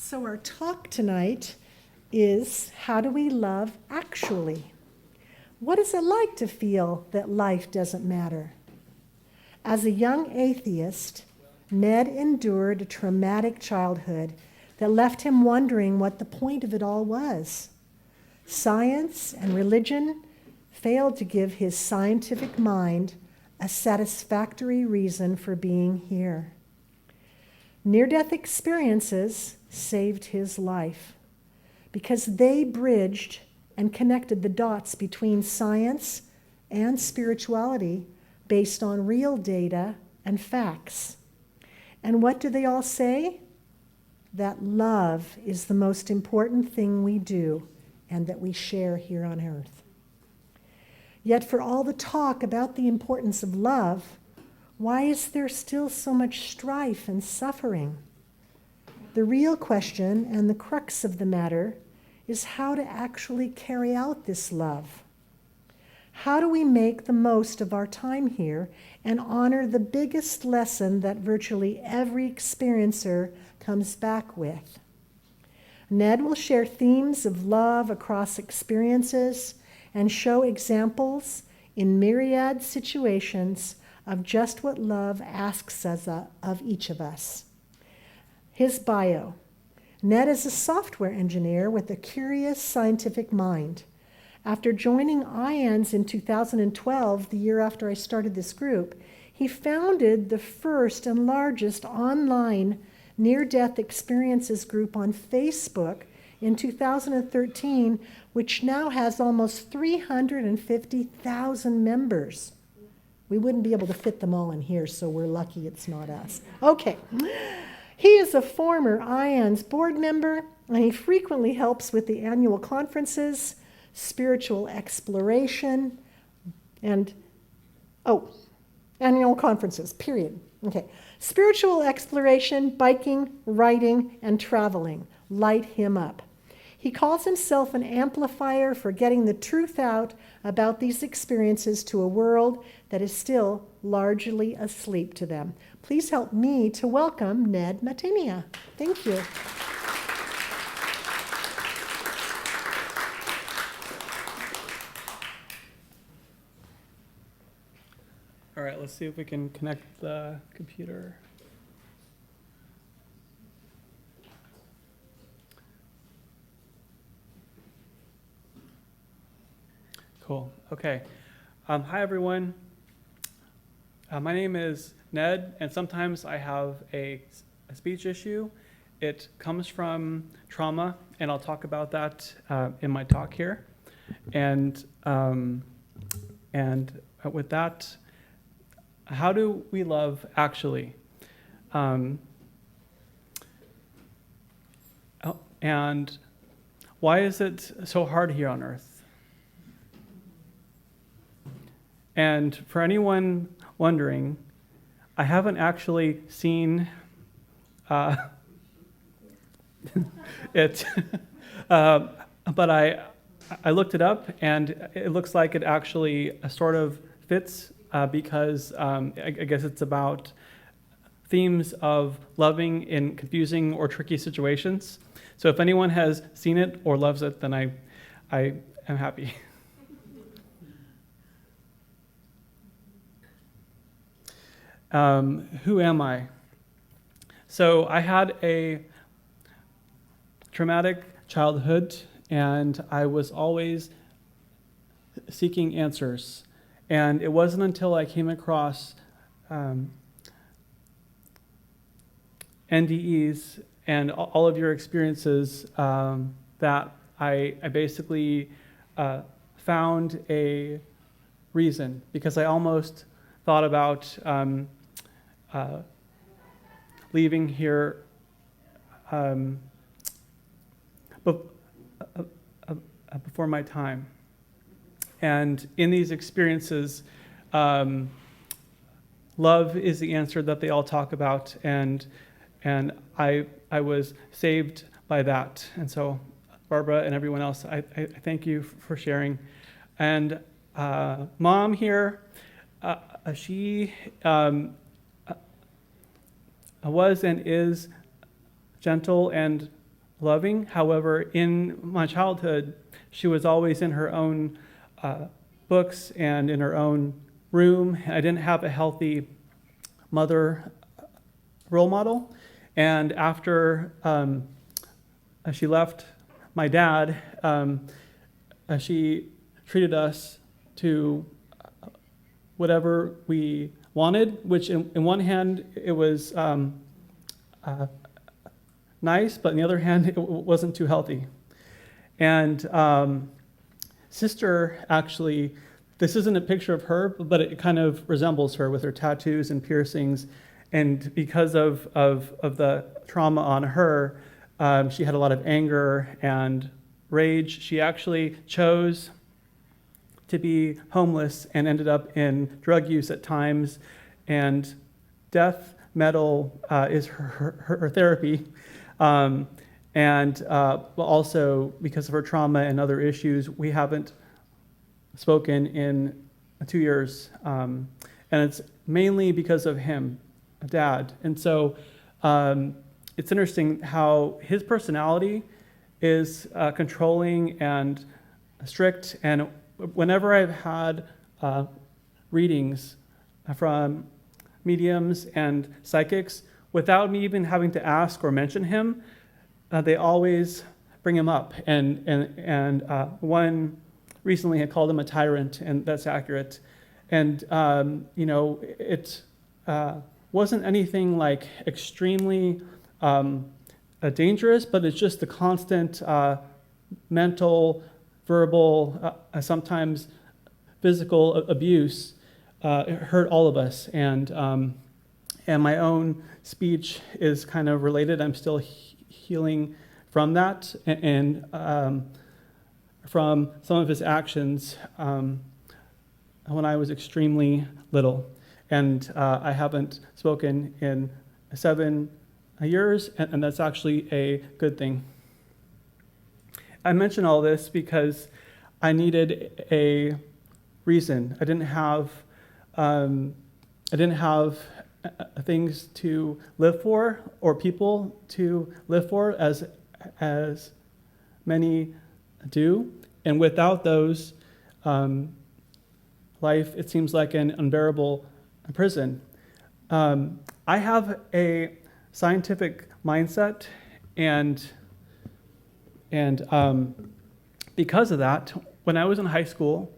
So our talk tonight is, how do we love actually? What is it like to feel that life doesn't matter? As a young atheist, Ned endured a traumatic childhood that left him wondering what the point of it all was. Science and religion failed to give his scientific mind a satisfactory reason for being here. Near-death experiences saved his life because they bridged and connected the dots between science and spirituality based on real data and facts. And what do they all say? That love is the most important thing we do and that we share here on earth. Yet for all the talk about the importance of love, why is there still so much strife and suffering? The real question and the crux of the matter is how to actually carry out this love. How do we make the most of our time here and honor the biggest lesson that virtually every experiencer comes back with? Ned will share themes of love across experiences and show examples in myriad situations of just what love asks of each of us. His bio. Ned is a software engineer with a curious scientific mind. After joining IANDS in 2012, the year after I started this group, he founded the first and largest online near-death experiences group on Facebook in 2013, which now has almost 350,000 members. We wouldn't be able to fit them all in here, so we're lucky it's not us. Okay. He is a former IANDS board member, and he frequently helps with the annual conferences, spiritual exploration, and, annual conferences, period. Okay. Spiritual exploration, biking, writing, and traveling light him up. He calls himself an amplifier for getting the truth out about these experiences to a world that is still largely asleep to them. Please help me to welcome Ned Matinnia. Thank you. All right, let's see if we can connect the computer. Cool. Okay. Hi, everyone. My name is Ned, and sometimes I have a speech issue. It comes from trauma, and I'll talk about that in my talk here. And with that, how do we love actually? And why is it so hard here on earth? And for anyone wondering, I haven't actually seen it, but I looked it up, and it looks like it actually sort of fits because I guess it's about themes of loving in confusing or tricky situations. So if anyone has seen it or loves it, then I am happy. Who am I? So I had a traumatic childhood, and I was always seeking answers. And it wasn't until I came across NDEs and all of your experiences that I basically found a reason, because I almost thought about leaving here before my time. And in these experiences, love is the answer that they all talk about, and I was saved by that. And so, Barbara and everyone else, I thank you for sharing. And Mom here, she was and is gentle and loving. However, in my childhood, she was always in her own books and in her own room. I didn't have a healthy mother role model. And after she left my dad, she treated us to whatever we wanted, which in one hand, it was nice, but on the other hand, it wasn't too healthy. And sister, actually, this isn't a picture of her, but it kind of resembles her with her tattoos and piercings. And because of the trauma on her, she had a lot of anger and rage. She actually chose to be homeless and ended up in drug use at times. And death metal is her therapy. And also, because of her trauma and other issues, we haven't spoken in 2 years. And it's mainly because of him, Dad. And so it's interesting how his personality is controlling and strict. And whenever I've had readings from mediums and psychics, without me even having to ask or mention him, they always bring him up. And one recently had called him a tyrant, and that's accurate. And it wasn't anything like extremely dangerous, but it's just the constant mental, verbal, sometimes physical abuse. It hurt all of us, and my own speech is kind of related. I'm still healing from that, and from some of his actions when I was extremely little. And I haven't spoken in 7 years, and that's actually a good thing. I mention all this because I needed a reason. I didn't have things to live for or people to live for as many do. And without those, life, it seems like an unbearable prison. I have a scientific mindset, and because of that, when I was in high school,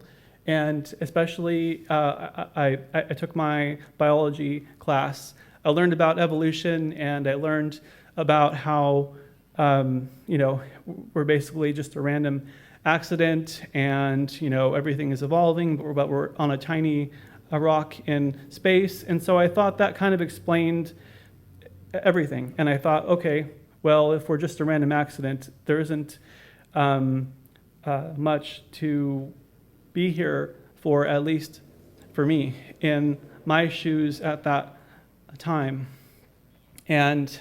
and especially I took my biology class, I learned about evolution, and I learned about how we're basically just a random accident, and everything is evolving, but we're on a tiny rock in space. And so I thought that kind of explained everything. And I thought, okay, well, if we're just a random accident, there isn't much to be here for, at least for me, in my shoes at that time. And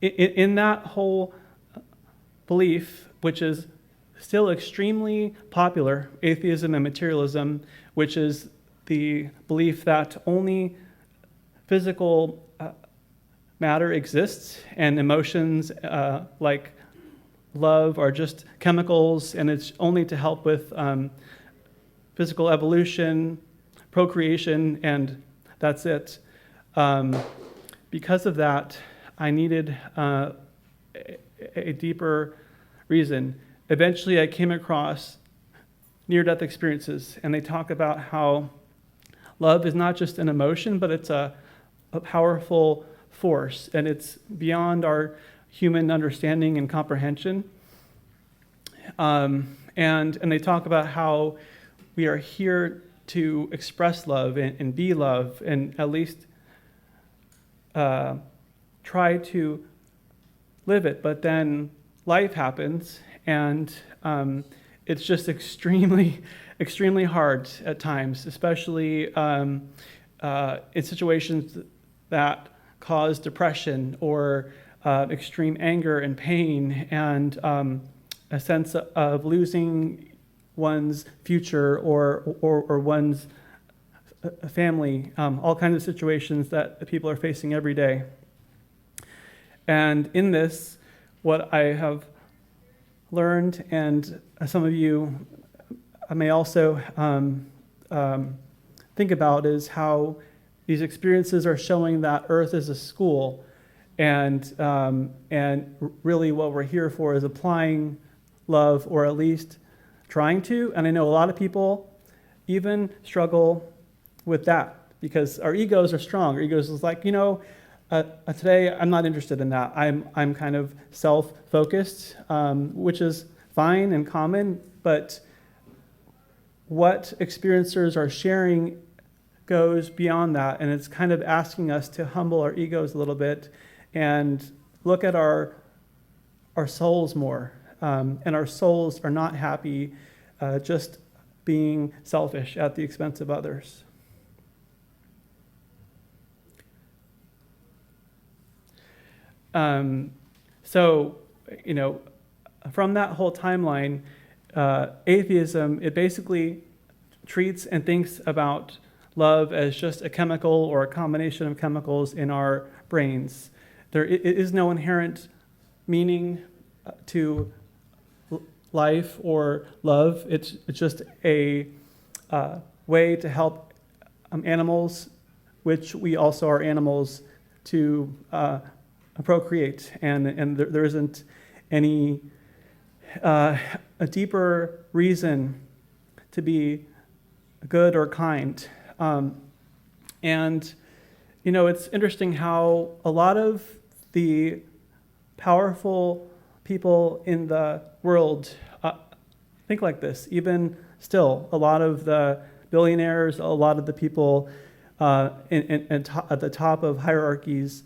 in that whole belief, which is still extremely popular, atheism and materialism, which is the belief that only physical matter exists and emotions like love are just chemicals, and it's only to help with physical evolution, procreation, and that's it. Because of that, I needed a deeper reason. Eventually, I came across near-death experiences, and they talk about how love is not just an emotion, but it's a powerful force, and it's beyond our human understanding and comprehension. And they talk about how we are here to express love and be love, and at least try to live it. But then life happens, and it's just extremely, extremely hard at times, especially in situations that cause depression or extreme anger and pain, and a sense of losing one's future or one's family, all kinds of situations that people are facing every day. And in this, what I have learned, and some of you may also think about, is how these experiences are showing that Earth is a school, and really what we're here for is applying love, or at least trying to. And I know a lot of people even struggle with that because our egos are strong. Our egos is like, today I'm not interested in that. I'm kind of self-focused, which is fine and common, but what experiencers are sharing goes beyond that, and it's kind of asking us to humble our egos a little bit and look at our souls more. And our souls are not happy just being selfish at the expense of others. So, from that whole timeline, atheism, it basically treats and thinks about love as just a chemical or a combination of chemicals in our brains. There is no inherent meaning to life or love. It's just a way to help animals, which we also are animals, to procreate. And there isn't any a deeper reason to be good or kind. And it's interesting how a lot of the powerful people in the world think like this. Even still, a lot of the billionaires, a lot of the people at the top of hierarchies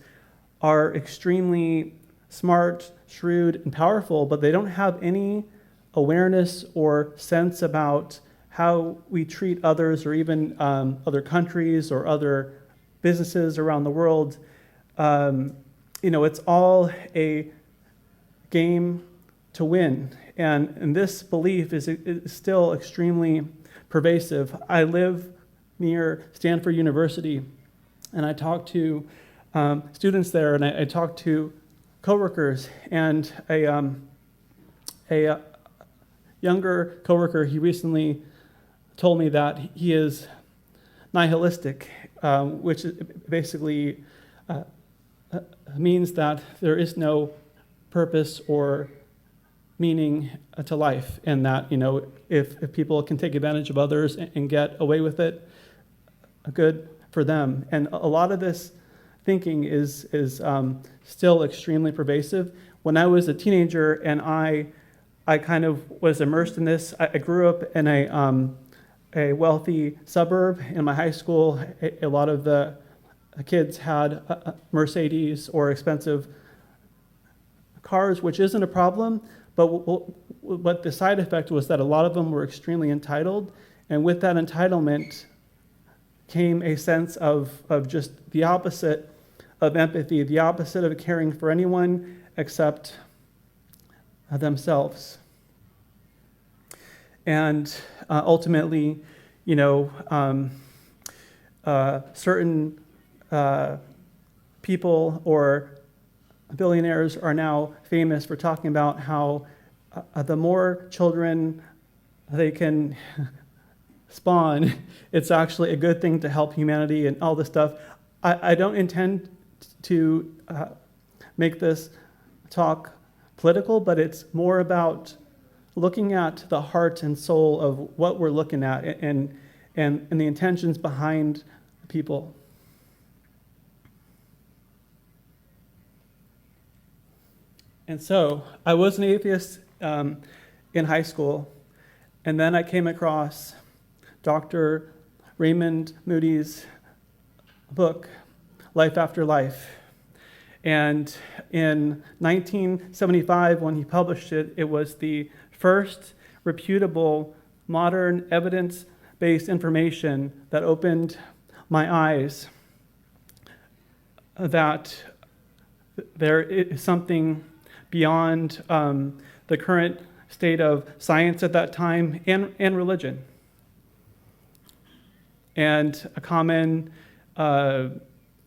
are extremely smart, shrewd, and powerful, but they don't have any awareness or sense about how we treat others, or even other countries or other businesses around the world. It's all a game to win. And this belief is still extremely pervasive. I live near Stanford University, and I talk to students there, and I talk to coworkers, and a younger coworker, he recently told me that he is nihilistic, which basically means that there is no purpose or meaning to life, and that if people can take advantage of others and get away with it, good for them. And a lot of this thinking is still extremely pervasive. When I was a teenager and I kind of was immersed in this, I grew up in a wealthy suburb. In my high school, a lot of the kids had Mercedes or expensive cars, which isn't a problem, but what the side effect was that a lot of them were extremely entitled, and with that entitlement came a sense of just the opposite of empathy, the opposite of caring for anyone except themselves. And ultimately, certain people or billionaires are now famous for talking about how the more children they can spawn, it's actually a good thing to help humanity and all this stuff. I don't intend to make this talk political, but it's more about looking at the heart and soul of what we're looking at and the intentions behind people. And so I was an atheist in high school, and then I came across Dr. Raymond Moody's book, Life After Life. And in 1975, when he published it, it was the first reputable, modern, evidence-based information that opened my eyes that there is something beyond the current state of science at that time and religion. And a common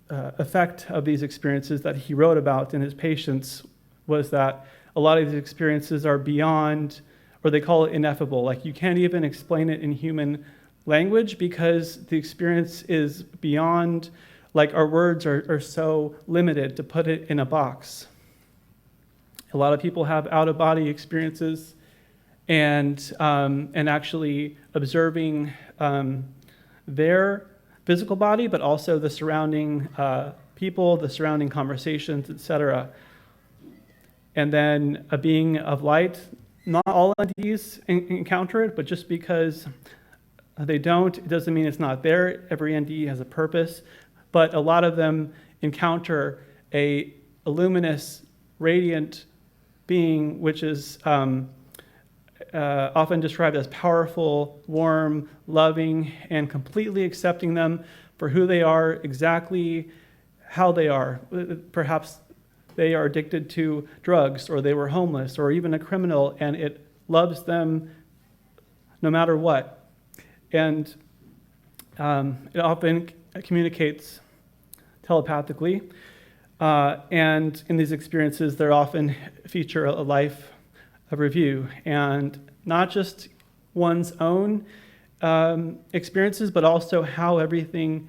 effect of these experiences that he wrote about in his patients was that a lot of these experiences are beyond, or they call it ineffable. Like you can't even explain it in human language because the experience is beyond, like our words are so limited to put it in a box. A lot of people have out-of-body experiences, and actually observing their physical body, but also the surrounding people, the surrounding conversations, etc. And then a being of light, not all entities encounter it, but just because they don't, it doesn't mean it's not there. Every entity has a purpose, but a lot of them encounter a luminous, radiant being, which is often described as powerful, warm, loving, and completely accepting them for who they are, exactly how they are. Perhaps they are addicted to drugs, or they were homeless, or even a criminal, and it loves them no matter what. And it often communicates telepathically. And in these experiences, they often feature a life of review, and not just one's own experiences, but also how everything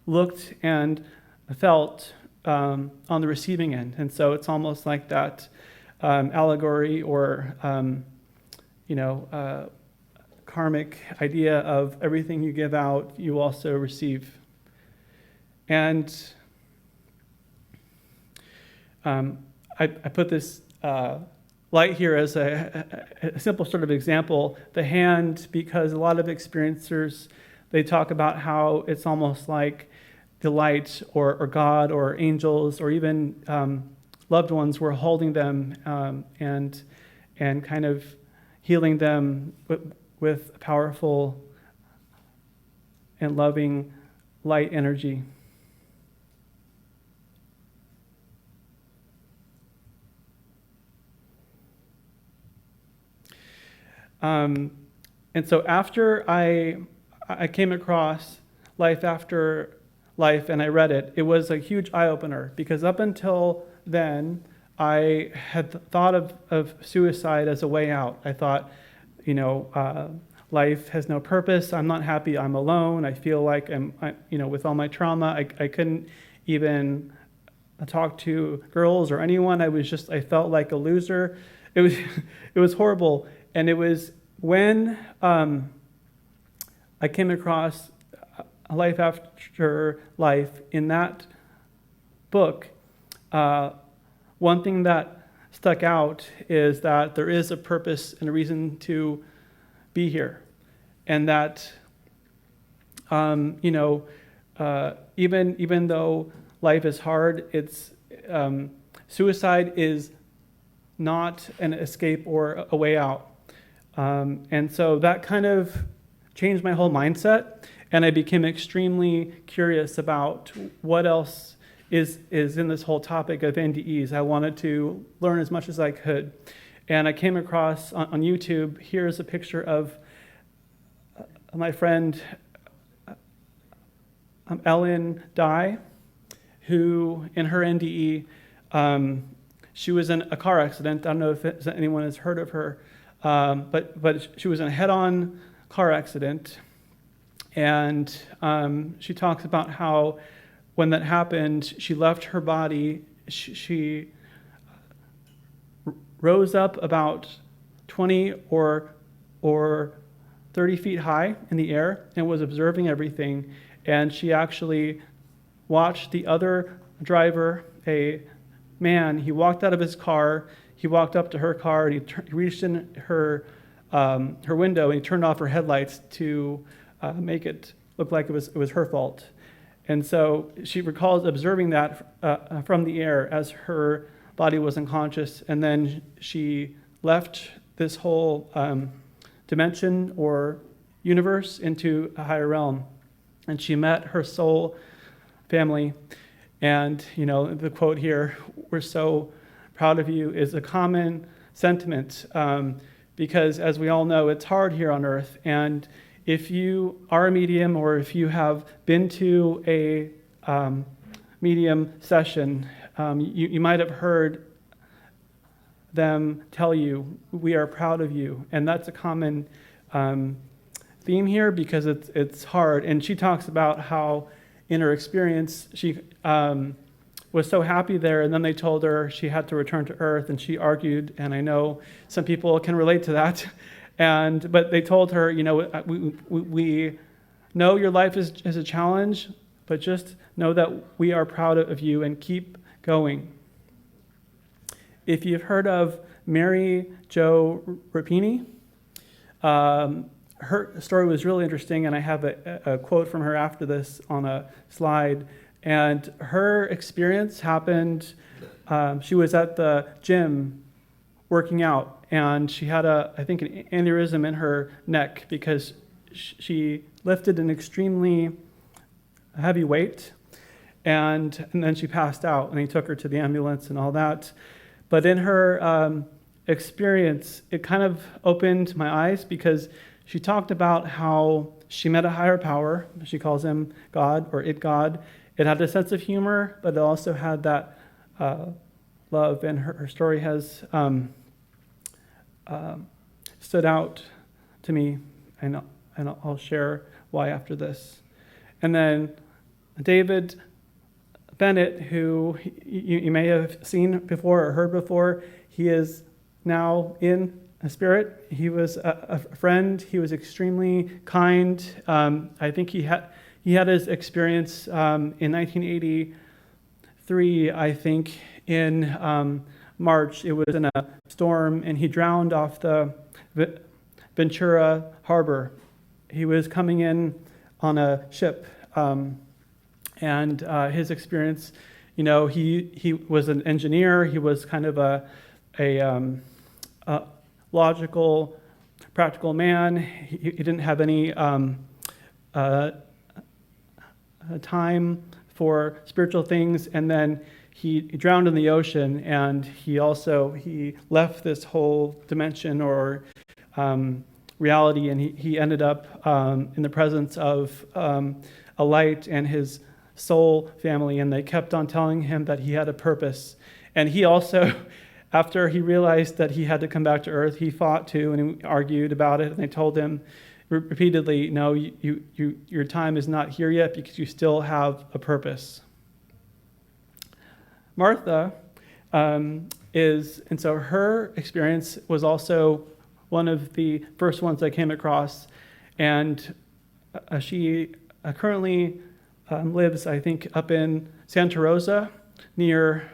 looked and felt on the receiving end. And so it's almost like that allegory or, karmic idea of everything you give out, you also receive. And I put this light here as a simple sort of example, the hand, because a lot of experiencers, they talk about how it's almost like the light or God or angels or even loved ones were holding them and kind of healing them with powerful and loving light energy. And so after I came across Life After Life and I read it, it was a huge eye-opener, because up until then, I had thought of suicide as a way out. I thought, life has no purpose. I'm not happy. I'm alone. I feel like with all my trauma, I couldn't even talk to girls or anyone. I felt like a loser. It was horrible. And it was when I came across Life After Life in that book, one thing that stuck out is that there is a purpose and a reason to be here. And that, even though life is hard, it's suicide is not an escape or a way out. And so that kind of changed my whole mindset, and I became extremely curious about what else is in this whole topic of NDEs. I wanted to learn as much as I could. And I came across on YouTube, here's a picture of my friend Ellen Dye, who in her NDE, she was in a car accident. I don't know if anyone has heard of her. But she was in a head-on car accident, and she talks about how when that happened, she left her body. She rose up about 20 or 30 feet high in the air and was observing everything. And she actually watched the other driver, a man, he walked out of his car. He walked up to her car and he reached in her window and he turned off her headlights to make it look like it was her fault. And so she recalls observing that from the air as her body was unconscious, and then she left this whole dimension or universe into a higher realm, and she met her soul family. And the quote here, "We're so proud of you," is a common sentiment, because as we all know, it's hard here on earth. And if you are a medium, or if you have been to a medium session, you might have heard them tell you, we are proud of you. And that's a common theme here because it's hard. And she talks about how in her experience, she was so happy there, and then they told her she had to return to Earth, and she argued, and I know some people can relate to that. But they told her, we know your life is a challenge, but just know that we are proud of you and keep going. If you've heard of Mary Jo Rapini, her story was really interesting, and I have a quote from her after this on a slide. And her experience happened, she was at the gym working out, and she had I think an aneurysm in her neck because she lifted an extremely heavy weight, and then she passed out, and they took her to the ambulance and all that. But in her experience, it kind of opened my eyes because she talked about how she met a higher power. She calls him God or it God. It had a sense of humor, but it also had that love. And her story has stood out to me, and I'll share why after this. And then David Bennett, who you may have seen before or heard before, he is now in a spirit. He was a friend. He was extremely kind. I think he had his experience in 1983, I think, in March. It was in a storm, and he drowned off the Ventura Harbor. He was coming in on a ship, and his experience, he was an engineer. He was kind of a logical, practical man. He didn't have any time for spiritual things, and then he drowned in the ocean, and he left this whole dimension or reality, and he ended up in the presence of a light and his soul family, and they kept on telling him that he had a purpose. And he also, after he realized that he had to come back to earth, he fought too, and he argued about it, and they told him repeatedly, no, your time is not here yet because you still have a purpose. Martha and so her experience was also one of the first ones I came across, and she currently lives, I think, up in Santa Rosa, near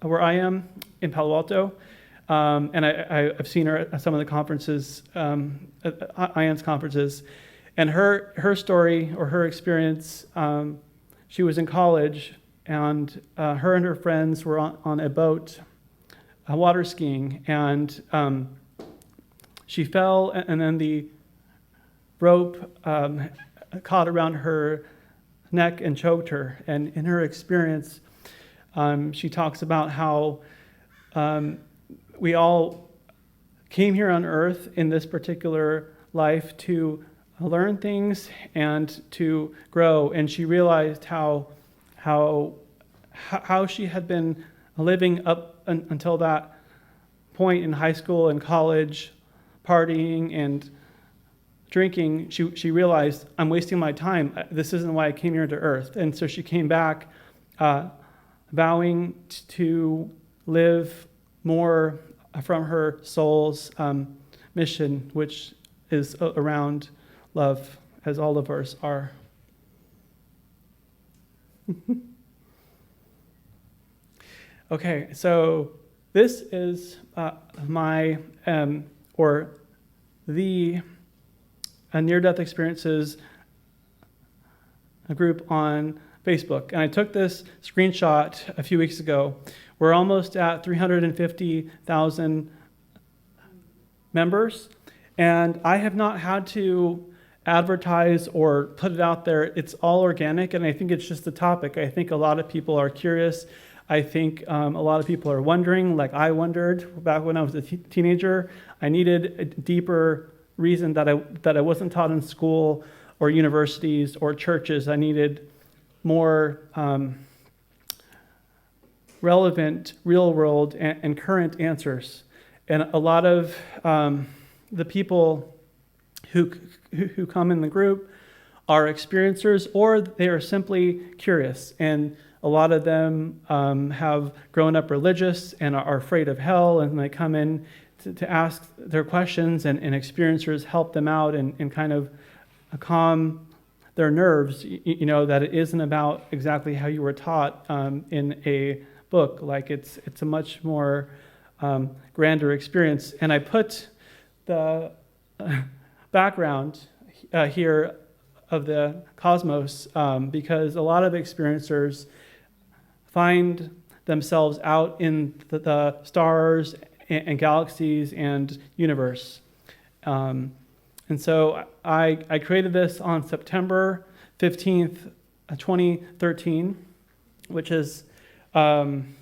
where I am in Palo Alto. And I've seen her at some of the conferences, IANDS conferences. And her story or her experience, she was in college, and her and her friends were on a boat, water skiing, and she fell, and then the rope caught around her neck and choked her. And in her experience, she talks about how we all came here on earth in this particular life to learn things and to grow. And she realized how she had been living up until that point in high school and college, partying and drinking. She realized, I'm wasting my time. This isn't why I came here to earth. And so she came back vowing to live more from her soul's mission, which is around love, as all of ours are. Okay, so this is my near-death experiences group on Facebook. And I took this screenshot a few weeks ago. We're almost at 350,000 members, and I have not had to advertise or put it out there. It's all organic, and I think it's just the topic. I think a lot of people are curious. I think a lot of people are wondering, like I wondered back when I was a teenager. I needed a deeper reason that I wasn't taught in school or universities or churches. I needed more relevant, real world, and current answers. And a lot of the people who come in the group are experiencers, or they are simply curious. And a lot of them have grown up religious and are afraid of hell, and they come in to ask their questions, and experiencers help them out and kind of calm their nerves, that it isn't about exactly how you were taught in a book. Like it's a much more grander experience. And I put the background here of the cosmos because a lot of experiencers find themselves out in the stars and galaxies and universe. And so I created this on September 15th, 2013, which is 13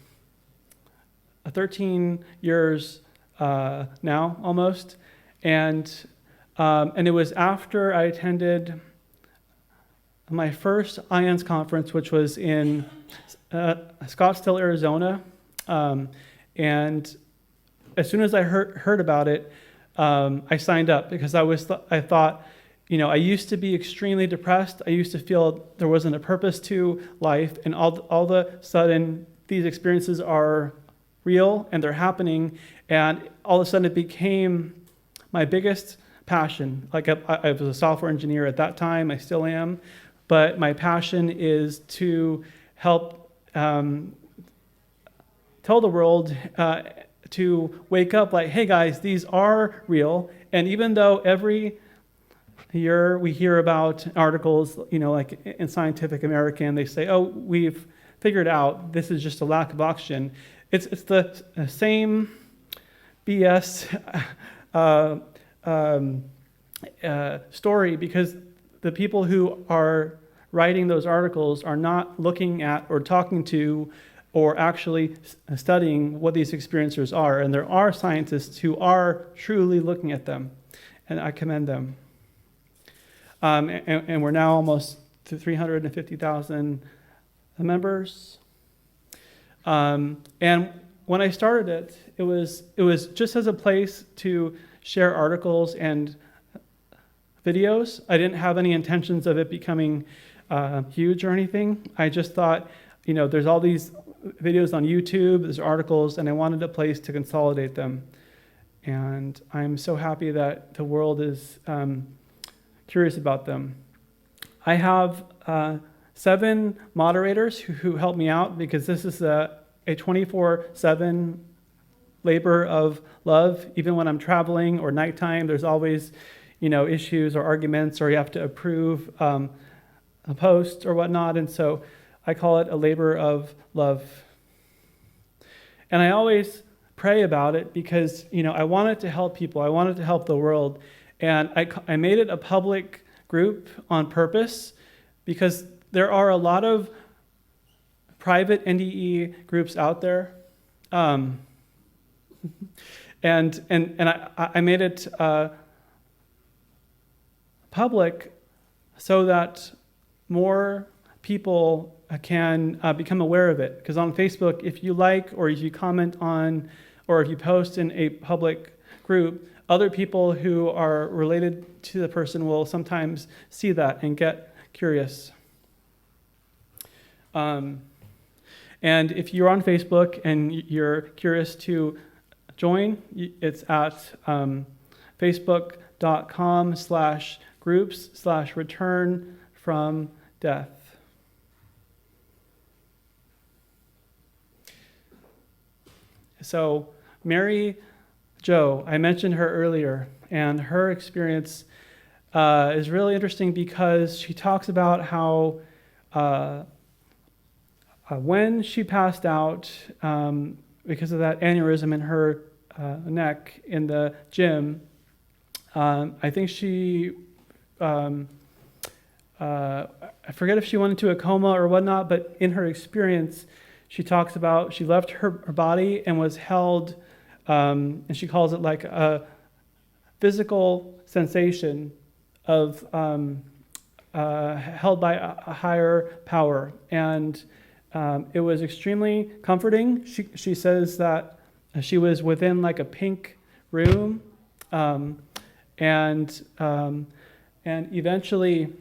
years now, almost. And it was after I attended my first IANDS conference, which was in Scottsdale, Arizona. And as soon as I heard about it, I signed up because I thought, I used to be extremely depressed. I used to feel there wasn't a purpose to life, and all of a sudden these experiences are real and they're happening, and all of a sudden it became my biggest passion. Like I was a software engineer at that time, I still am, but my passion is to help tell the world to wake up like, hey guys, these are real. And even though every year we hear about articles, like in Scientific American, they say, oh, we've figured out this is just a lack of oxygen. It's the same BS story, because the people who are writing those articles are not looking at or talking to or actually studying what these experiencers are. And there are scientists who are truly looking at them, and I commend them. And we're now almost to 350,000 members. And when I started it was just as a place to share articles and videos. I didn't have any intentions of it becoming huge or anything. I just thought, there's all these videos on YouTube, there's articles, and I wanted a place to consolidate them. And I'm so happy that the world is curious about them. I have 7 moderators who help me out, because this is a 24/7 labor of love. Even when I'm traveling or nighttime, there's always, issues or arguments, or you have to approve a post or whatnot. And so I call it a labor of love. And I always pray about it because, I wanted to help people. I wanted to help the world. And I made it a public group on purpose, because there are a lot of private NDE groups out there. And I made it public so that more people can become aware of it. Because on Facebook, if you like, or if you comment on, or if you post in a public group, other people who are related to the person will sometimes see that and get curious. And if you're on Facebook and you're curious to join, it's at facebook.com/groups/return-from-death. So Mary Jo, I mentioned her earlier, and her experience is really interesting because she talks about how when she passed out because of that aneurysm in her neck in the gym, I think she, I forget if she went into a coma or whatnot, but in her experience, she talks about she left her body and was held, and she calls it like a physical sensation of held by a higher power. And it was extremely comforting. She says that she was within like a pink room, and eventually,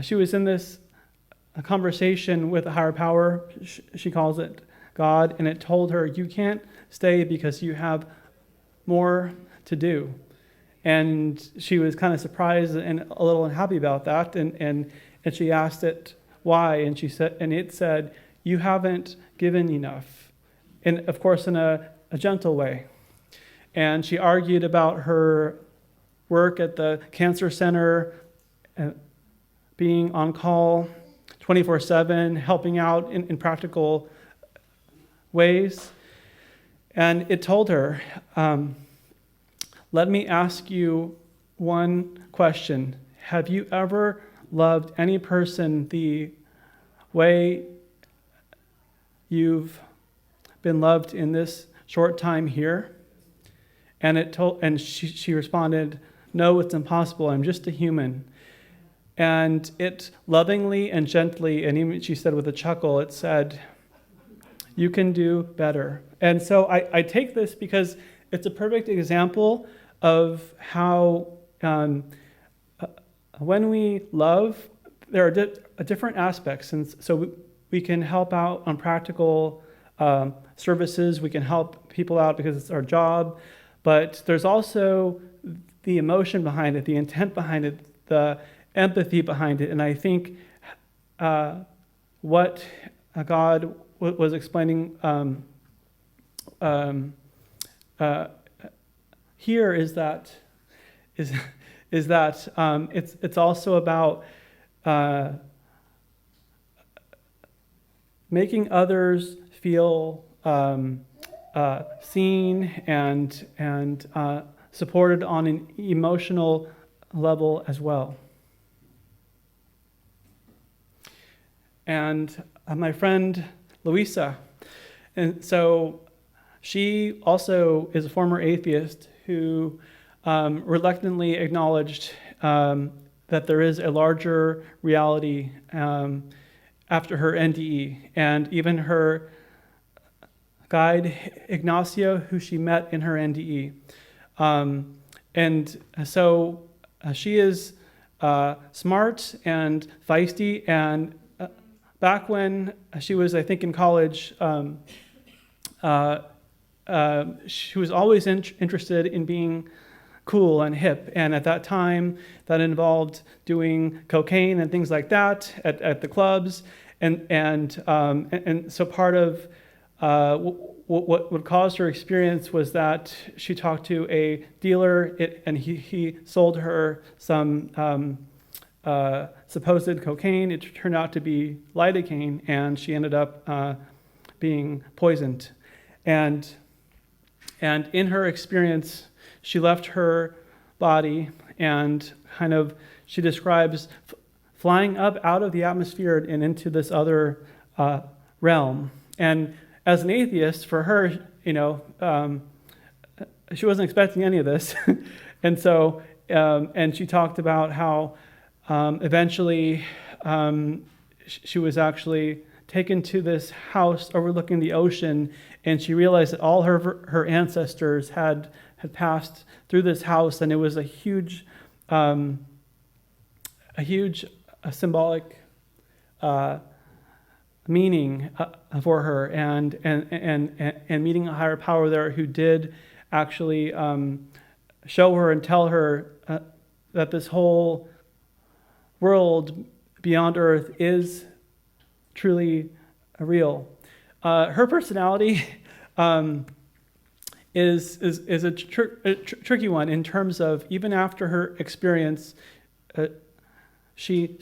she was in this conversation with a higher power. She calls it God, and it told her, "You can't stay because you have more to do." And she was kind of surprised and a little unhappy about that. And she asked it why, and it said, "You haven't given enough." And of course, in a gentle way. And she argued about her work at the cancer center, being on call 24/7, helping out in practical ways. And it told her, let me ask you one question. Have you ever loved any person the way you've been loved in this short time here? And she responded, "No, it's impossible. I'm just a human." And it lovingly and gently, and even she said with a chuckle, it said, "You can do better." And so I take this because it's a perfect example of how when we love, there are different aspects. And so we can help out on practical services. We can help people out because it's our job. But there's also the emotion behind it, the intent behind it, the empathy behind it. And I think what God was explaining here is that it's also about making others feel seen and supported on an emotional level as well. And my friend Louisa, and so she also is a former atheist who reluctantly acknowledged that there is a larger reality after her NDE, and even her guide Ignacio, who she met in her NDE. And so she is smart and feisty, and back when she was, I think, in college, she was always interested in being cool and hip. And at that time, that involved doing cocaine and things like that at the clubs. And so part of what caused her experience was that she talked to a dealer, and he sold her some supposed cocaine. It turned out to be lidocaine, and she ended up being poisoned. And in her experience, she left her body, and kind of she describes flying up out of the atmosphere and into this other realm. And as an atheist, for her, she wasn't expecting any of this. And so, and she talked about how eventually she was actually taken to this house overlooking the ocean, and she realized that all her ancestors had passed through this house, and it was a huge symbolic meaning for her, and meeting a higher power there who did actually show her and tell her that this whole world beyond Earth is truly real. Her personality is a tricky one in terms of, even after her experience, she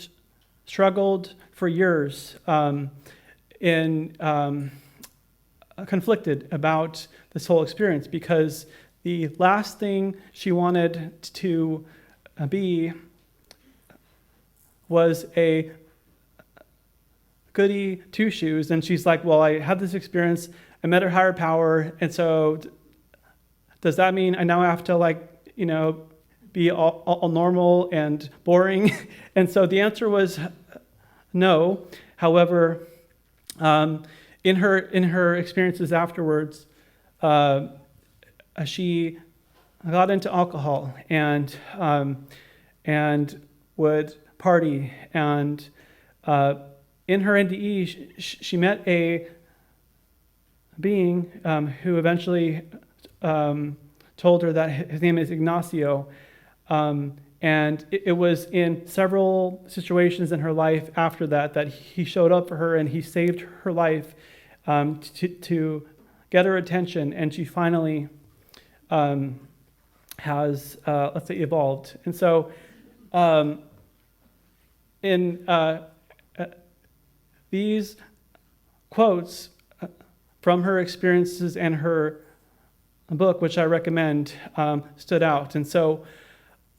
struggled for years conflicted about this whole experience, because the last thing she wanted to be was a goody two-shoes. And she's like, well, I had this experience, I met a higher power, and so does that mean I now have to be all normal and boring? And so the answer was no. However, in her experiences afterwards, she got into alcohol and would party. And in her NDE, she met a being who eventually told her that his name is Ignacio. And it was in several situations in her life after that he showed up for her and he saved her life to get her attention. And she finally has, let's say, evolved. And so in these quotes from her experiences and her book, which I recommend, stood out. And so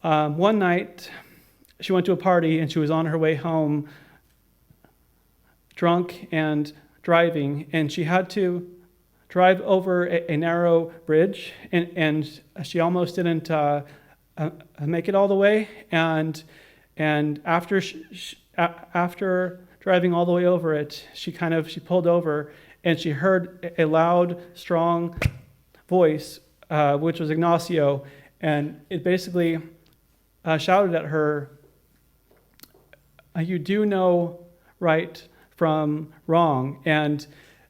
one night she went to a party and she was on her way home drunk and driving, and she had to drive over a narrow bridge, and she almost didn't make it all the way. And after after driving all the way over it, she pulled over, and she heard a loud, strong voice, which was Ignacio, and it basically shouted at her, "You do know right from wrong," and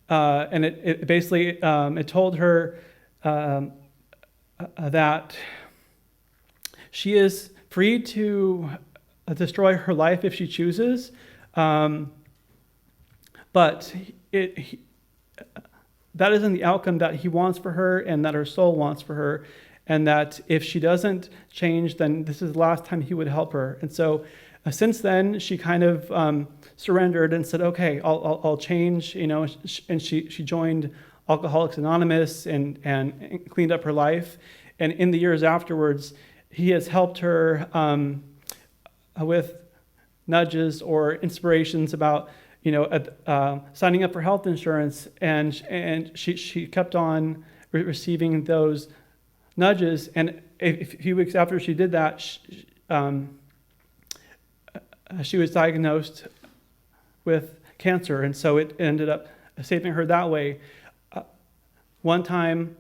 it basically it told her that she is free to destroy her life if she chooses, but that isn't the outcome that he wants for her and that her soul wants for her, and that if she doesn't change, then this is the last time he would help her. And so since then, she kind of surrendered and said, okay, I'll change, and she joined Alcoholics Anonymous and cleaned up her life. And in the years afterwards, he has helped her with nudges or inspirations about signing up for health insurance, and she kept on receiving those nudges. And a few weeks after she did that, she was diagnosed with cancer, and so it ended up saving her that way. One time,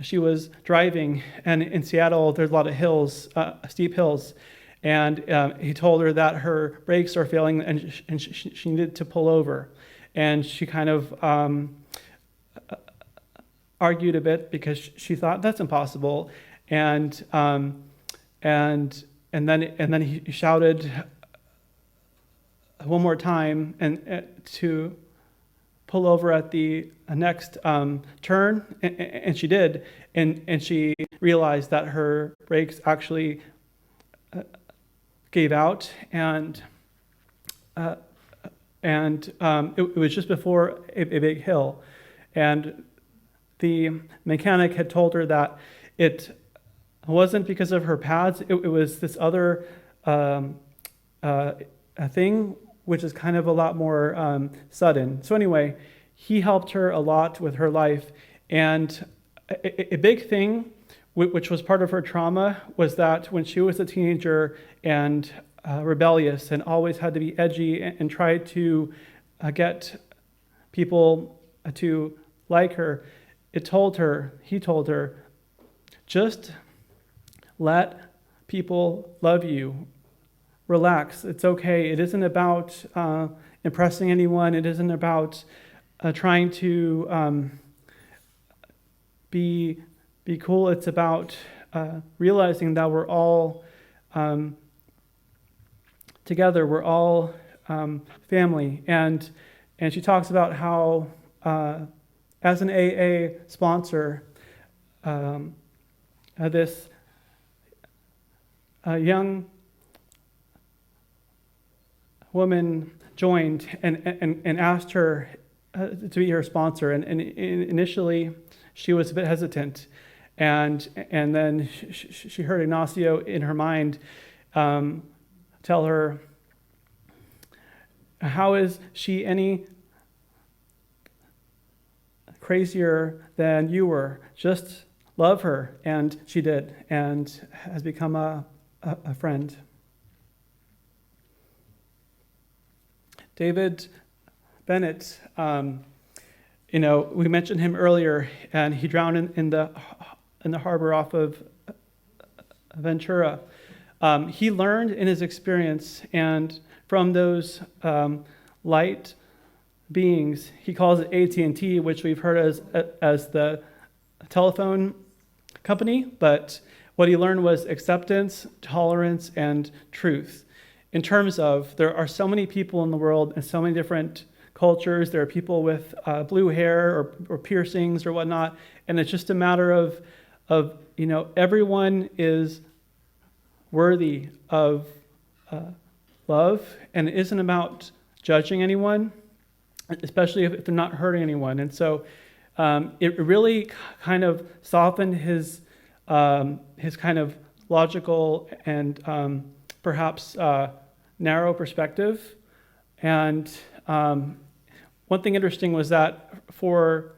she was driving, and in Seattle, there's a lot of hills, steep hills, and he told her that her brakes are failing and she needed to pull over. And she kind of argued a bit because she thought that's impossible. And then he shouted one more time and to pull over at the next turn, and she did. And she realized that her brakes actually gave out, and it was just before a big hill, and the mechanic had told her that it wasn't because of her pads. It was this other thing, which is kind of a lot more sudden. So anyway, he helped her a lot with her life, and a big thing, which was part of her trauma, was that when she was a teenager and rebellious and always had to be edgy and try to get people to like her, he told her, just let people love you. Relax. It's okay. It isn't about impressing anyone. It isn't about trying to be cool. It's about realizing that we're all together. We're all family. And she talks about how, as an AA sponsor, this young woman joined and asked her to be her sponsor. And initially, she was a bit hesitant. And then she heard Ignacio in her mind tell her, how is she any crazier than you were? Just love her. And she did, and has become a a friend. David Bennett, we mentioned him earlier, and he drowned in the harbor off of Ventura. He learned in his experience, and from those light beings, he calls it AT&T, which we've heard as the telephone company, but what he learned was acceptance, tolerance, and truth. In terms of, there are so many people in the world and so many different cultures. There are people with blue hair or piercings or whatnot, and it's just a matter of everyone is worthy of love, and it isn't about judging anyone, especially if they're not hurting anyone. And so it really kind of softened his kind of logical and perhaps narrow perspective. And one thing interesting was that for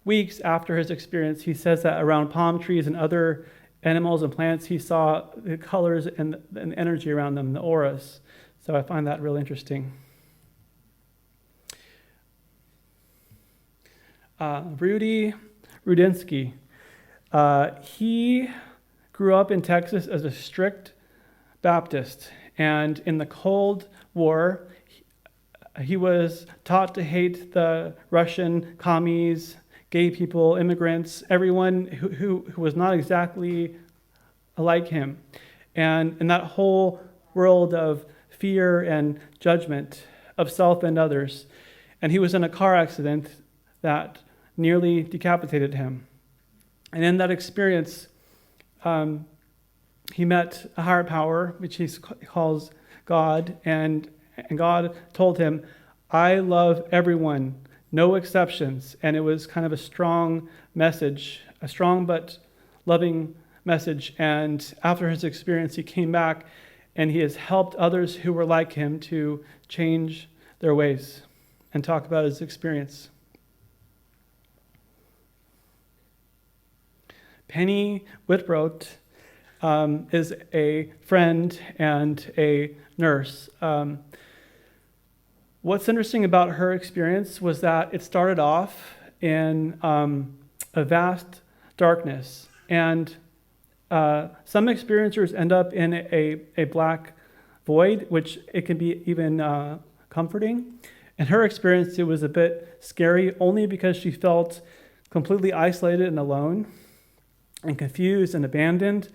weeks after his experience, he says that around palm trees and other animals and plants, he saw the colors and the energy around them, the auras. So I find that really interesting. Rudy Rudinsky. He grew up in Texas as a strict Baptist, and in the Cold War, he was taught to hate the Russian commies, gay people, immigrants, everyone who was not exactly like him. And in that whole world of fear and judgment of self and others. And he was in a car accident that nearly decapitated him. And in that experience, he met a higher power, which he calls God, and God told him, "I love everyone, no exceptions." And it was kind of a strong message, a strong but loving message. And after his experience, he came back and he has helped others who were like him to change their ways and talk about his experience. Penny Whitroat is a friend and a nurse. What's interesting about her experience was that it started off in a vast darkness, and some experiencers end up in a black void, which it can be even comforting. In her experience, it was a bit scary, only because she felt completely isolated and alone and confused and abandoned.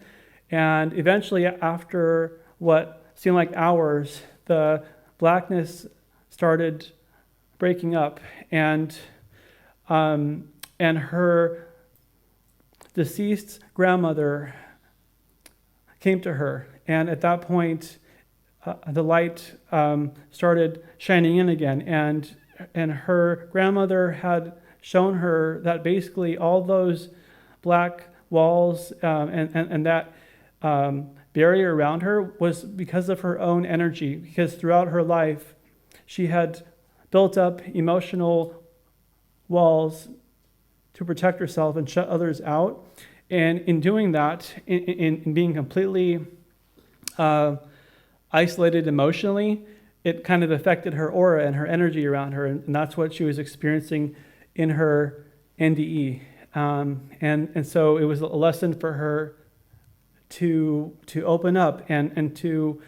And eventually, after what seemed like hours, the blackness started breaking up, and her deceased grandmother came to her. And at that point, the light started shining in again, and her grandmother had shown her that basically all those black walls and that barrier around her was because of her own energy, because throughout her life she had built up emotional walls to protect herself and shut others out. And in doing that, in being completely isolated emotionally, it kind of affected her aura and her energy around her, and that's what she was experiencing in her NDE. And so it was a lesson for her to open up and to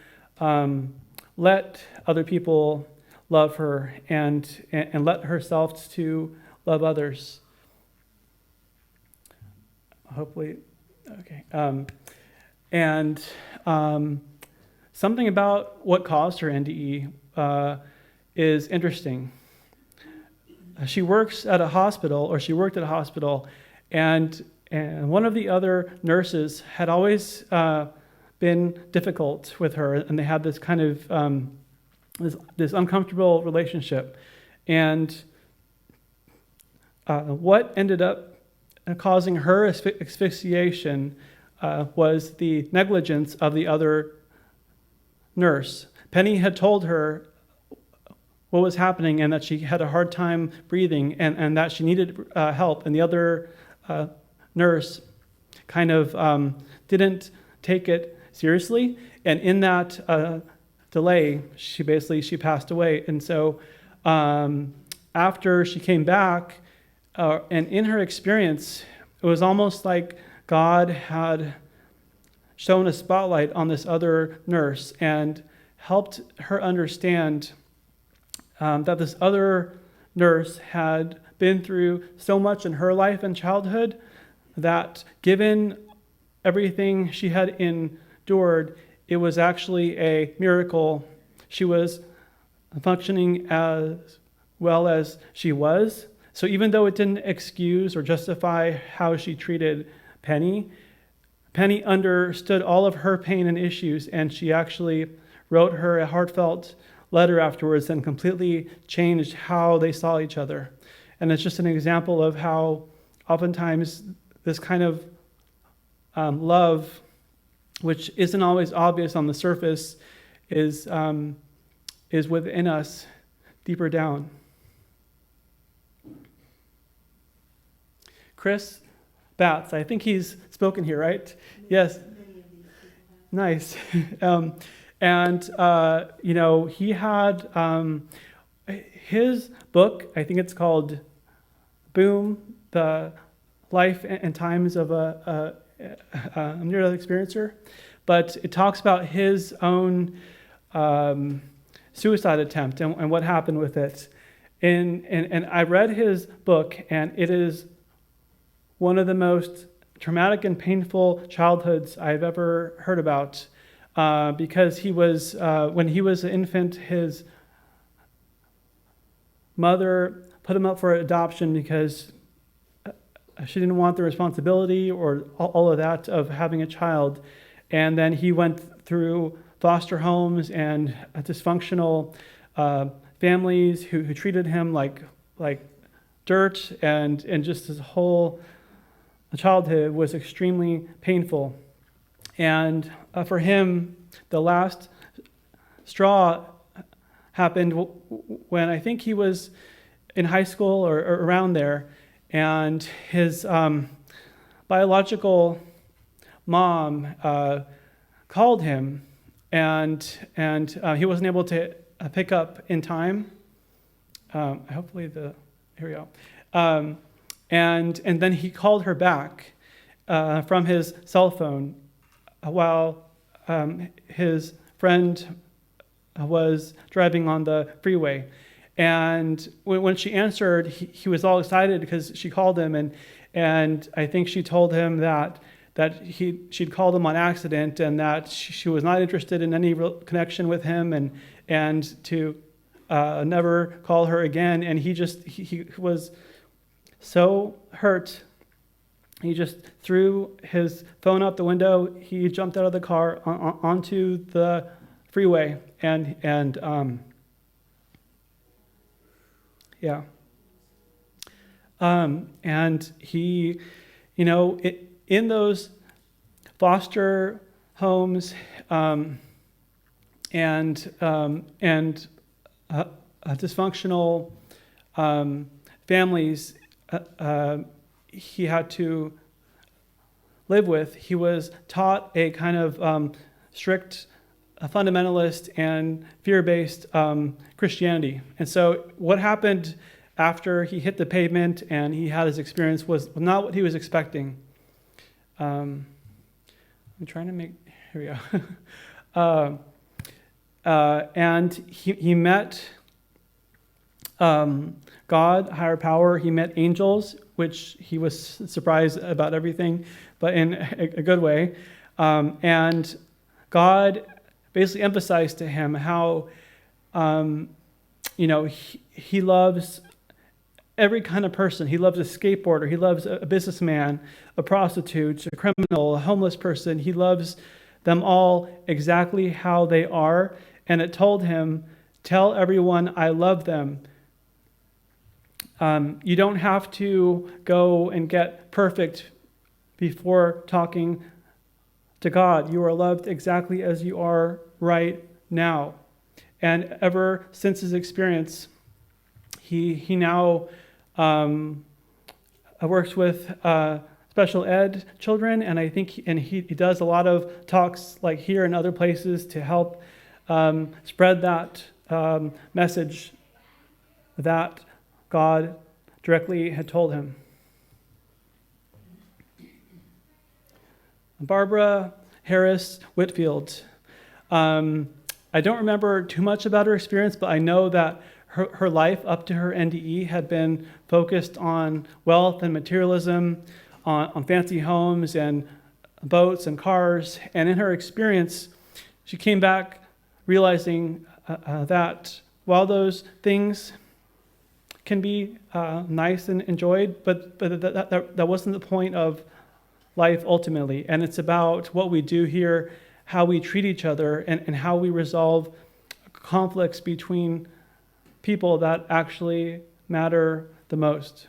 let other people love her and let herself to love others. Hopefully, okay. Something about what caused her NDE is interesting. She worked at a hospital, and one of the other nurses had always been difficult with her, and they had this kind of this uncomfortable relationship. And what ended up causing her asphyxiation was the negligence of the other nurse. Penny had told her what was happening and that she had a hard time breathing and that she needed help. And the other nurse kind of didn't take it seriously. And in that delay, she passed away. And so after she came back, and in her experience, it was almost like God had shone a spotlight on this other nurse and helped her understand that this other nurse had been through so much in her life and childhood that given everything she had endured, it was actually a miracle she was functioning as well as she was. So even though it didn't excuse or justify how she treated Penny, Penny understood all of her pain and issues, and she actually wrote her a heartfelt letter afterwards and completely changed how they saw each other. And it's just an example of how oftentimes this kind of love, which isn't always obvious on the surface, is within us deeper down. Chris Batts, I think he's spoken here, right? Yes. Nice. He had his book, I think it's called Boom, The Life and Times of a Near-Death Experiencer. But it talks about his own suicide attempt and what happened with it. And I read his book, and it is one of the most traumatic and painful childhoods I've ever heard about, because he was, when he was an infant, his mother put him up for adoption because she didn't want the responsibility or all of that of having a child. And then he went through foster homes and dysfunctional families who treated him like dirt, and just his whole childhood was extremely painful. And for him, the last straw happened when I think he was in high school or around there, and his biological mom called him, and he wasn't able to pick up in time. Here we go. And then he called her back from his cell phone while his friend was driving on the freeway. And when she answered, he was all excited because she called him, and I think she told him that she'd called him on accident, and that she was not interested in any real connection with him, and to never call her again. And he was so hurt, he just threw his phone out the window. He jumped out of the car onto the freeway, and he, in those foster homes and dysfunctional families he had to live with, he was taught a kind of strict fundamentalist and fear-based Christianity. And so what happened after he hit the pavement and he had his experience was not what he was expecting. I'm trying to make, here we go. And he met God, higher power. He met angels, which he was surprised about everything, but in a good way. And God basically emphasized to him how, he loves every kind of person. He loves a skateboarder. He loves a businessman, a prostitute, a criminal, a homeless person. He loves them all exactly how they are. And it told him, tell everyone I love them. You don't have to go and get perfect before talking to God. You are loved exactly as you are right now. And ever since his experience, he now works with special ed children, and I think he does a lot of talks like here and other places to help spread that message that God directly had told him. Barbara Harris Whitfield. I don't remember too much about her experience, but I know that her life up to her NDE had been focused on wealth and materialism, on fancy homes and boats and cars. And in her experience, she came back realizing that while those things can be nice and enjoyed, but that wasn't the point of life ultimately. And it's about what we do here, how we treat each other, and how we resolve conflicts between people that actually matter the most.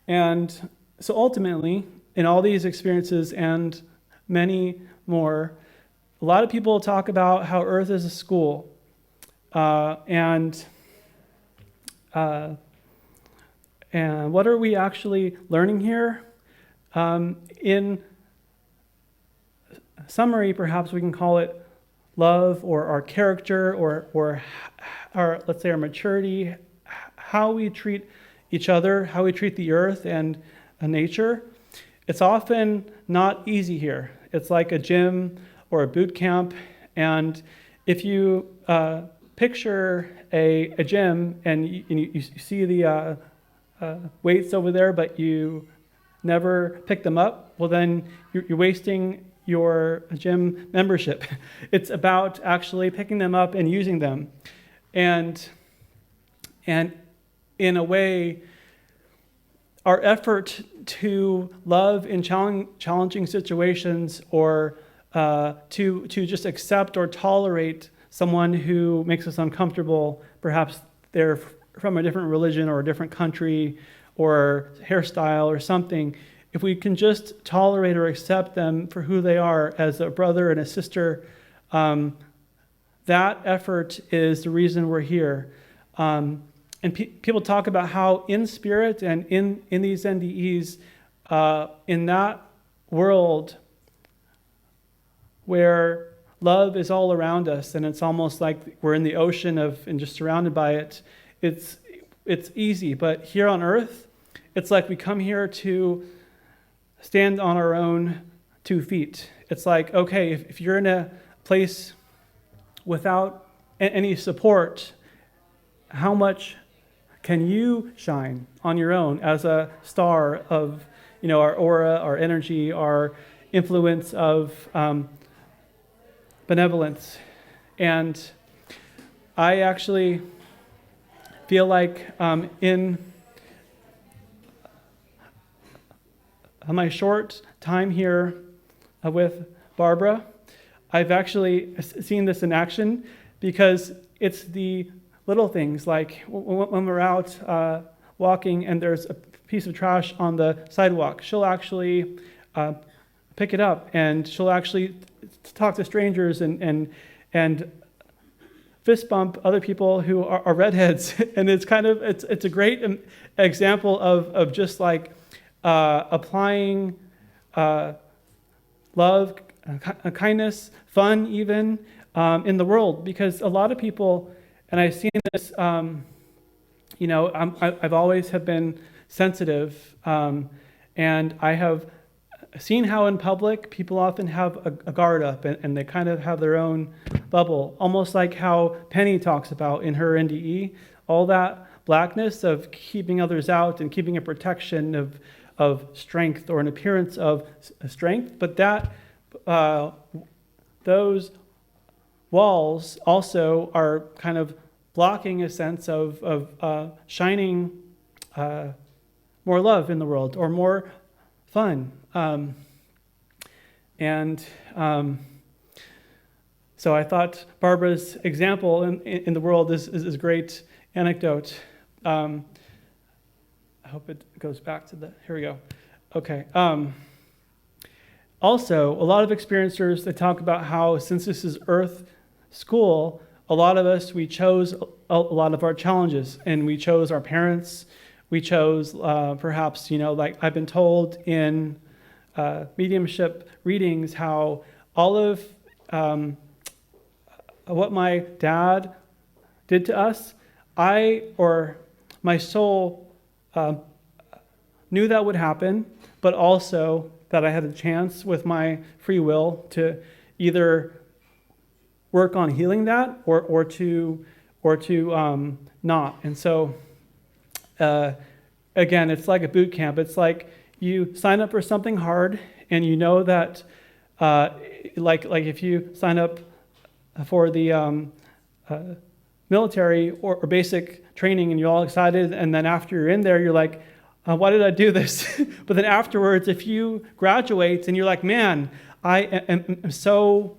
And so ultimately, in all these experiences and many more, a lot of people talk about how Earth is a school. And what are we actually learning here? In summary, perhaps we can call it love, or our character, or our, let's say, our maturity, how we treat each other, how we treat the earth and nature. It's often not easy here. It's like a gym or a boot camp, and if you picture a gym and you see the weights over there, but you never pick them up, well then you're wasting your gym membership. It's about actually picking them up and using them. And in a way, our effort to love in challenging situations, or to just accept or tolerate someone who makes us uncomfortable, perhaps they're from a different religion or a different country or hairstyle or something, if we can just tolerate or accept them for who they are as a brother and a sister, that effort is the reason we're here. And people talk about how in spirit and in these NDEs, in that world where love is all around us and it's almost like we're in the ocean and just surrounded by it, it's easy. But here on earth, it's like we come here to stand on our own 2 feet. It's like, okay, if you're in a place without any support, how much can you shine on your own as a star of, our aura, our energy, our influence of benevolence? And I actually feel like in my short time here with Barbara, I've actually seen this in action, because it's the little things, like when we're out walking and there's a piece of trash on the sidewalk, she'll actually pick it up, and she'll actually talk to strangers and fist bump other people who are redheads. And it's a great example of just like applying love, kindness, fun even in the world. Because a lot of people, and I've seen this, I've always have been sensitive, and I have seen how in public people often have a guard up, and they kind of have their own bubble, almost like how Penny talks about in her NDE, all that blackness of keeping others out and keeping a protection of strength, or an appearance of strength. But that those walls also are kind of blocking a sense of shining more love in the world, or more fun. So I thought Barbara's example in the world is a great anecdote. I hope it goes back to here we go. Okay. Also, a lot of experiencers, they talk about how, since this is Earth School, a lot of us, we chose a lot of our challenges, and we chose our parents, we chose perhaps, like I've been told in mediumship readings how all of what my dad did to us, my soul knew that would happen, but also that I had a chance with my free will to either work on healing that or to not. And so again, it's like a boot camp. It's like you sign up for something hard, and you know that like if you sign up for the military or basic training and you're all excited, and then after you're in there, you're like, why did I do this? But then afterwards, if you graduate and you're like, man, I am so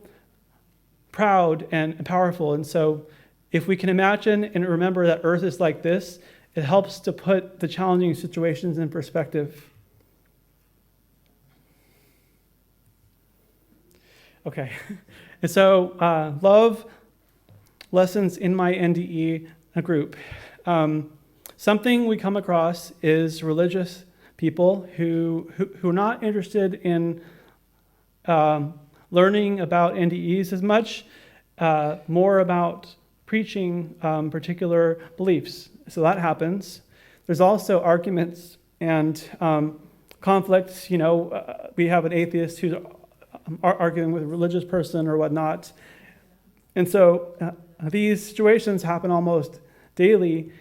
proud and powerful. And so if we can imagine and remember that Earth is like this, it helps to put the challenging situations in perspective. Okay, and so love lessons in my NDE group. Something we come across is religious people who are not interested in learning about NDEs as much, more about preaching particular beliefs. So that happens. There's also arguments and conflicts. We have an atheist who's arguing with a religious person or whatnot. And so these situations happen almost daily.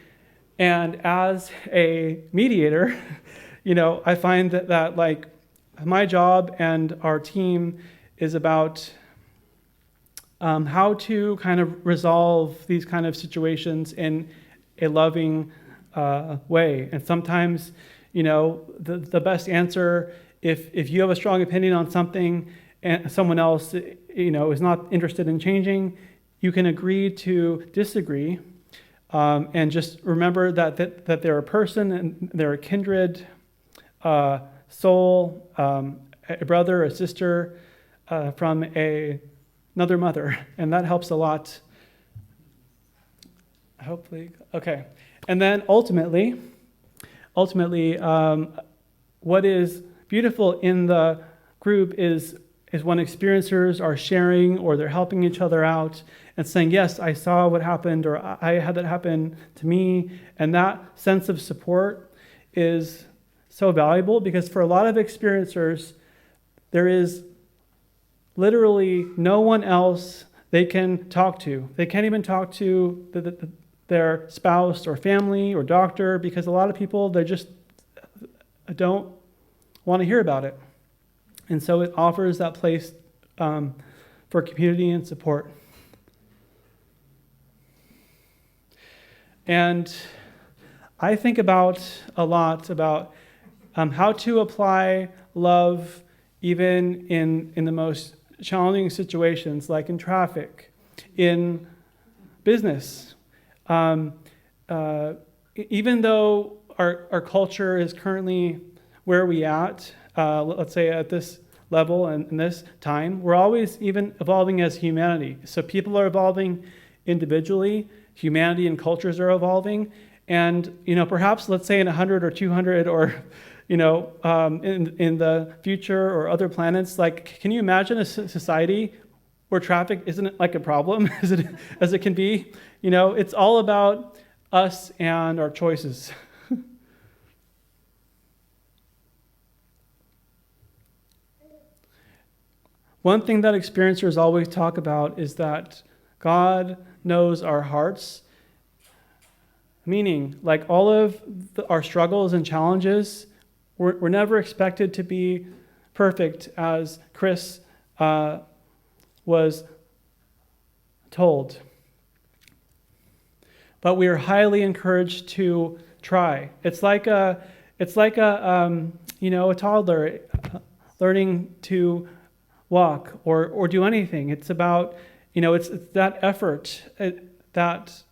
And as a mediator, I find that like my job and our team is about how to kind of resolve these kind of situations in a loving way. And sometimes, the best answer, if you have a strong opinion on something and someone else, is not interested in changing, you can agree to disagree. And just remember that they're a person and they're a kindred soul, a brother, a sister from another mother, and that helps a lot. Hopefully, okay. And then ultimately, what is beautiful in the group is when experiencers are sharing or they're helping each other out and saying, yes, I saw what happened, or I had that happen to me. And that sense of support is so valuable, because for a lot of experiencers, there is literally no one else they can talk to. They can't even talk to their spouse or family or doctor, because a lot of people, they just don't want to hear about it. And so it offers that place for community and support. And I think a lot about how to apply love even in the most challenging situations, like in traffic, in business. Even though our culture is currently where we at, let's say at this level and in this time, we're always even evolving as humanity. So people are evolving individually, humanity and cultures are evolving, and perhaps let's say in 100 or 200 or in the future or other planets, like, can you imagine a society where traffic isn't like a problem as it can be? It's all about us and our choices. One thing that experiencers always talk about is that God knows our hearts, meaning like all of our struggles and challenges, we're never expected to be perfect, as Chris was told. But we are highly encouraged to try. It's like a toddler learning to walk or do anything. It's about, it's that effort that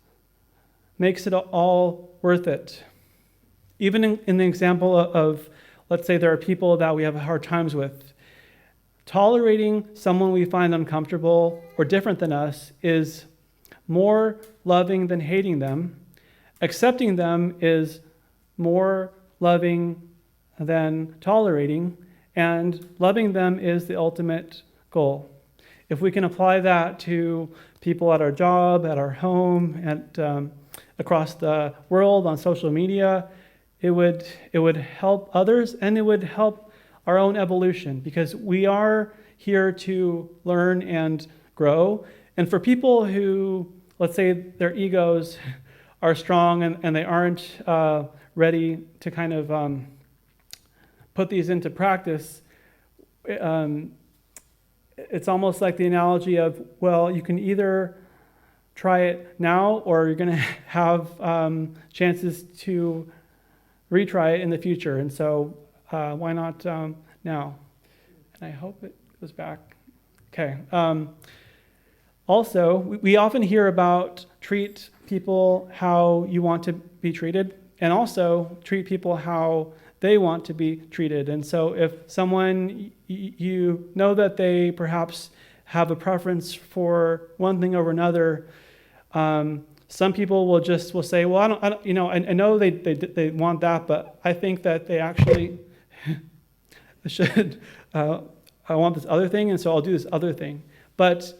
makes it all worth it. Even in the example of, let's say there are people that we have hard times with, tolerating someone we find uncomfortable or different than us is more loving than hating them. Accepting them is more loving than tolerating, and loving them is the ultimate goal. If we can apply that to people at our job, at our home, at across the world, on social media, it would help others, and it would help our own evolution, because we are here to learn and grow. And for people who, let's say, their egos are strong and they aren't ready to kind of put these into practice, it's almost like the analogy of, well, you can either try it now, or you're going to have chances to retry it in the future. And so why not now? And I hope it goes back. Okay. Also, we often hear about treat people how you want to be treated, and also treat people how they want to be treated. And so if someone, you know that they perhaps have a preference for one thing over another, some people will say, well, I don't, I know they want that, but I think that they actually should, I want this other thing, and so I'll do this other thing. But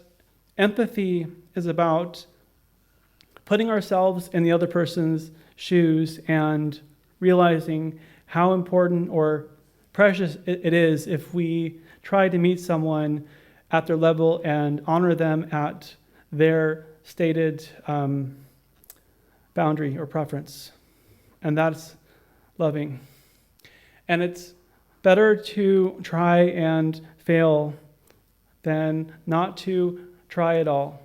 empathy is about putting ourselves in the other person's shoes and realizing how important or precious it is if we try to meet someone at their level and honor them at their stated boundary or preference. And that's loving. And it's better to try and fail than not to try at all.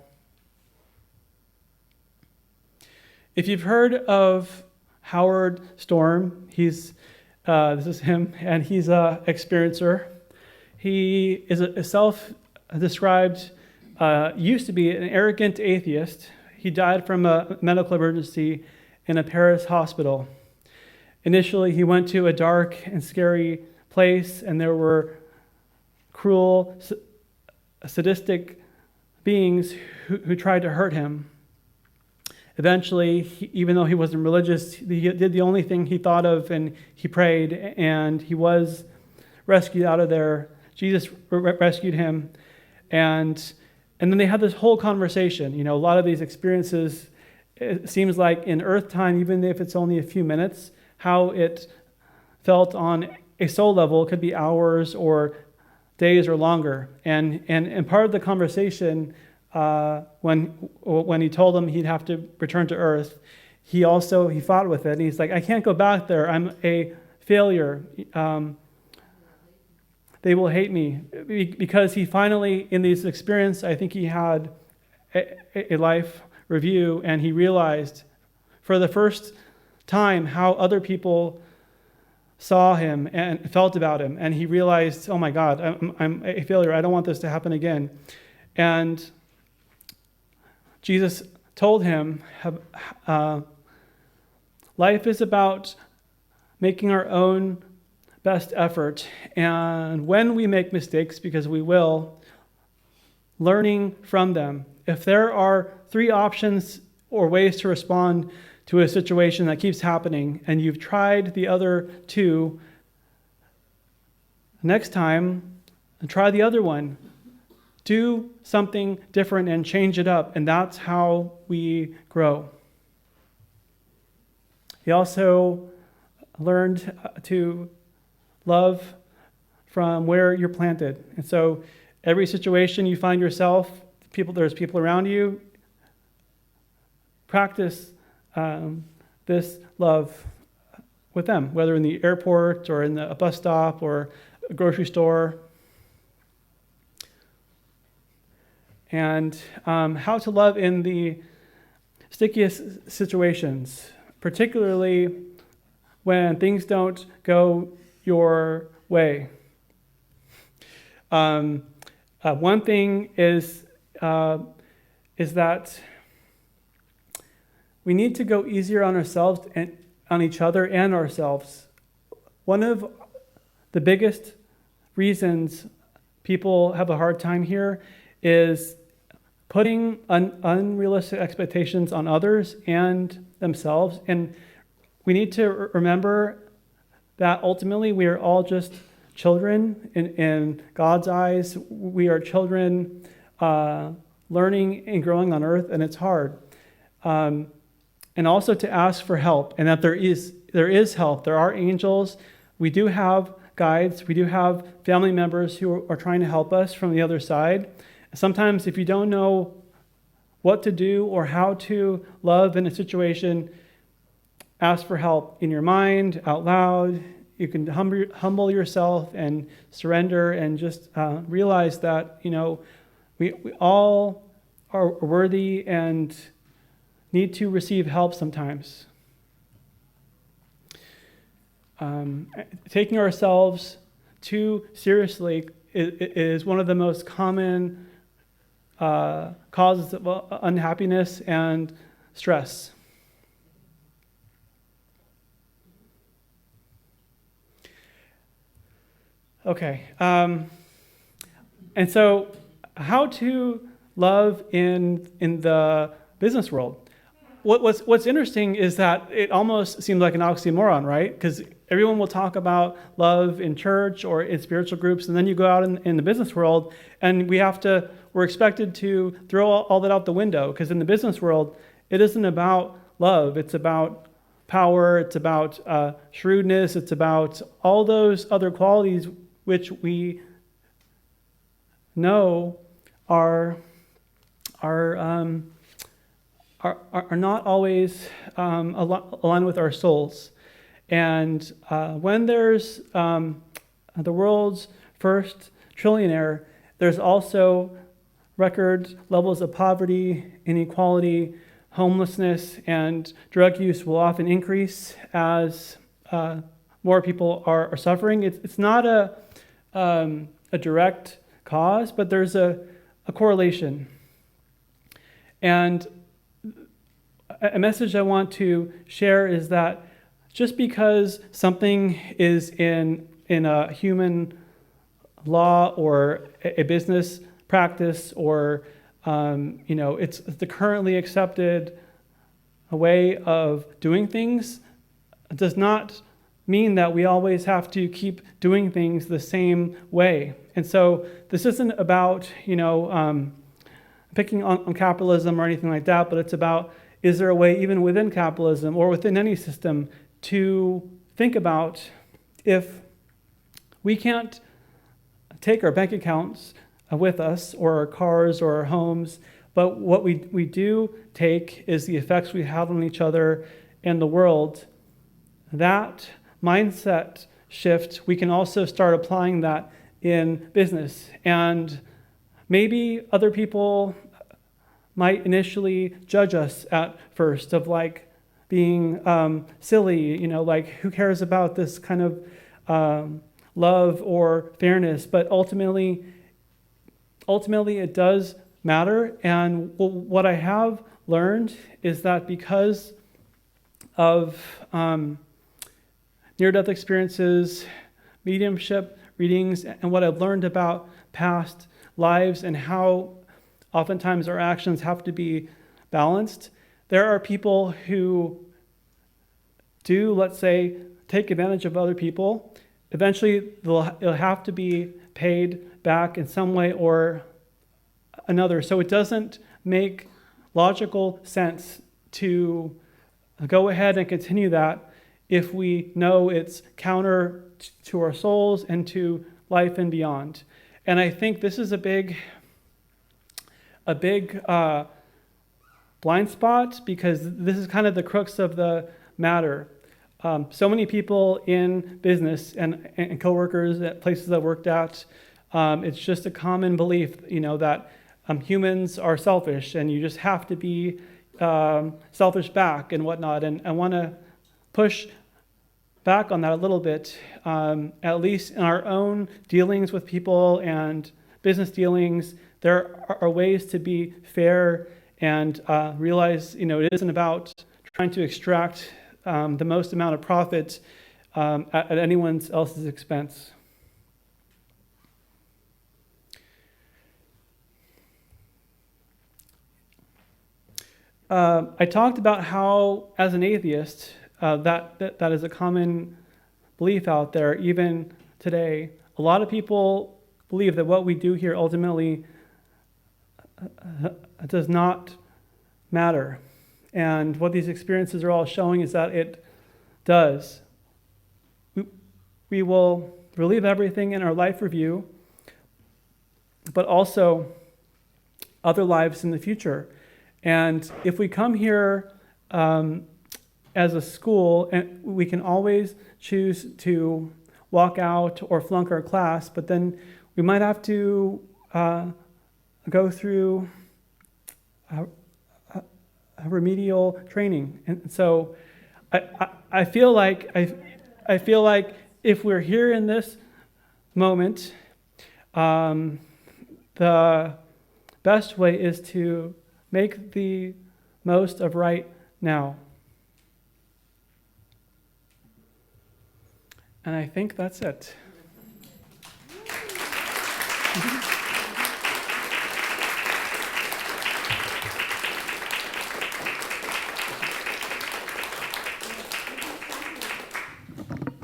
If you've heard of Howard Storm, this is him, and he's an experiencer. He is a self-described, used to be an arrogant atheist. He died from a medical emergency in a Paris hospital. Initially, he went to a dark and scary place, and there were cruel, sadistic beings who tried to hurt him. Eventually, even though he wasn't religious, he did the only thing he thought of, and he prayed, and he was rescued out of there. Jesus rescued him, and then they had this whole conversation. A lot of these experiences, it seems like in earth time, even if it's only a few minutes, how it felt on a soul level could be hours or days or longer. And part of the conversation, when he told them he'd have to return to earth, he fought with it. And he's like, I can't go back there. I'm a failure. They will hate me. Because he finally, in this experience, I think he had a life review, and he realized for the first time how other people saw him and felt about him. And he realized, oh my God, I'm a failure. I don't want this to happen again. And Jesus told him, life is about making our own best effort. And when we make mistakes, because we will, learning from them. If there are 3 options or ways to respond to a situation that keeps happening, and you've tried the other 2, next time, try the other one. Do something different and change it up, and that's how we grow. He also learned to love from where you're planted. And so every situation you find yourself, there's people around you, practice this love with them, whether in the airport or in a bus stop or a grocery store. And how to love in the stickiest situations, particularly when things don't go your way. One thing is that we need to go easier on ourselves and on each other and ourselves. One of the biggest reasons people have a hard time here is putting unrealistic expectations on others and themselves. And we need to remember that ultimately we are all just children in God's eyes. We are children learning and growing on earth, and it's hard. And also to ask for help, and that there is help. There are angels. We do have guides. We do have family members who are trying to help us from the other side. Sometimes if you don't know what to do or how to love in a situation, ask for help in your mind, out loud. You can humble yourself and surrender and just realize that, we all are worthy and need to receive help sometimes. Taking ourselves too seriously is one of the most common causes of unhappiness and stress. Okay, and so how to love in the business world? What's interesting is that it almost seems like an oxymoron, right? Because everyone will talk about love in church or in spiritual groups, and then you go out in the business world, and we're expected to throw all that out the window. Because in the business world, it isn't about love; it's about power, it's about shrewdness, it's about all those other qualities which we know are not always aligned with our souls. And when there's the world's first trillionaire, there's also record levels of poverty, inequality, homelessness, and drug use will often increase as more people are suffering. It's not a direct cause, but there's a correlation. And a message I want to share is that just because something is in a human law or a business practice or it's the currently accepted way of doing things, does not mean that we always have to keep doing things the same way. And so this isn't about picking on capitalism or anything like that, but it's about, is there a way even within capitalism or within any system to think about if we can't take our bank accounts with us or our cars or our homes, but what we do take is the effects we have on each other and the world. That mindset shift, we can also start applying that in business. And maybe other people might initially judge us at first of being silly, who cares about this kind of love or fairness? But ultimately it does matter. And what I have learned is that because of near-death experiences, mediumship readings, and what I've learned about past lives and how oftentimes our actions have to be balanced, there are people who do, let's say, take advantage of other people. Eventually, it'll have to be paid back in some way or another. So it doesn't make logical sense to go ahead and continue that if we know it's counter to our souls and to life and beyond. And I think this is a big blind spot, because this is kind of the crux of the matter. So many people in business and coworkers at places I've worked at, it's just a common belief, that humans are selfish and you just have to be selfish back and whatnot. And I want to push back on that a little bit, at least in our own dealings with people and business dealings. There are ways to be fair and realize, it isn't about trying to extract the most amount of profit at anyone else's expense. I talked about how, as an atheist, that is a common belief out there, even today. A lot of people believe that what we do here ultimately does not matter. And what these experiences are all showing is that it does. We will relive everything in our life review, but also other lives in the future. And if we come here as a school, and we can always choose to walk out or flunk our class, but then we might have to go through a remedial training. And so I feel like if we're here in this moment, the best way is to make the most of right now. And I think that's it.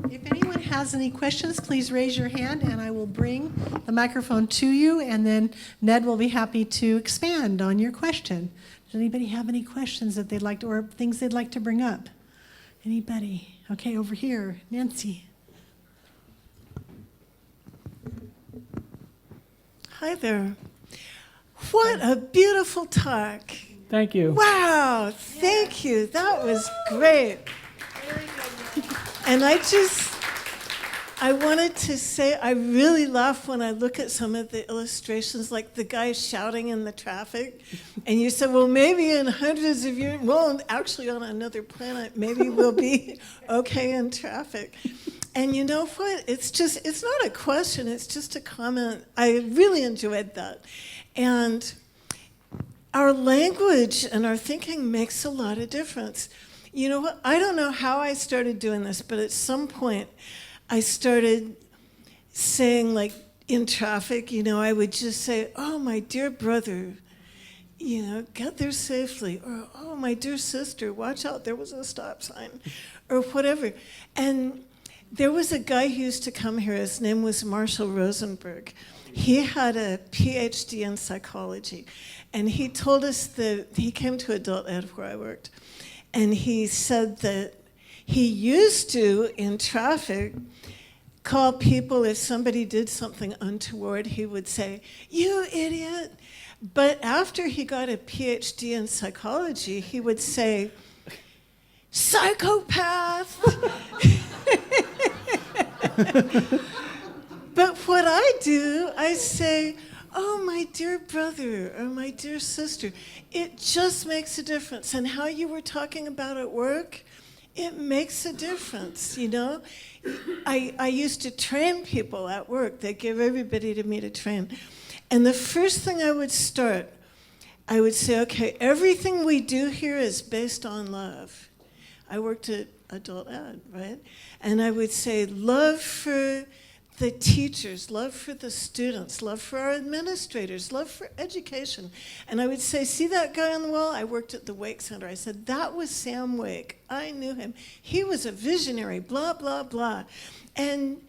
If anyone has any questions, please raise your hand and I will bring the microphone to you, and then Ned will be happy to expand on your question. Does anybody have any questions that they'd like to, or things they'd like to bring up? Anybody? Okay, over here, Nancy. Hi there. What a beautiful talk. Thank you. Wow, thank you. That was great. And I wanted to say, I really laugh when I look at some of the illustrations, like the guy shouting in the traffic. And you said, well, maybe in hundreds of years, well, actually on another planet, maybe we'll be okay in traffic. And you know what? It's not a question, it's just a comment. I really enjoyed that. And our language and our thinking makes a lot of difference. You know what? I don't know how I started doing this, but at some point I started saying, like, in traffic, I would just say, oh, my dear brother, get there safely. Or, oh, my dear sister, watch out, there was a stop sign. Or whatever. And there was a guy who used to come here, his name was Marshall Rosenberg. He had a PhD in psychology. And he told us that he came to adult ed where I worked. And he said that he used to, in traffic, call people, if somebody did something untoward, he would say, you idiot. But after he got a PhD in psychology, he would say, psychopath. But what I do, I say, oh, my dear brother or my dear sister. It just makes a difference. And how you were talking about at work, it makes a difference, I used to train people at work. They gave everybody to me to train. And the first thing I would say, okay, everything we do here is based on love. I worked at adult ed, right? And I would say love for the teachers, love for the students, love for our administrators, love for education. And I would say, see that guy on the wall? I worked at the Wake Center. I said, that was Sam Wake. I knew him. He was a visionary, blah, blah, blah. And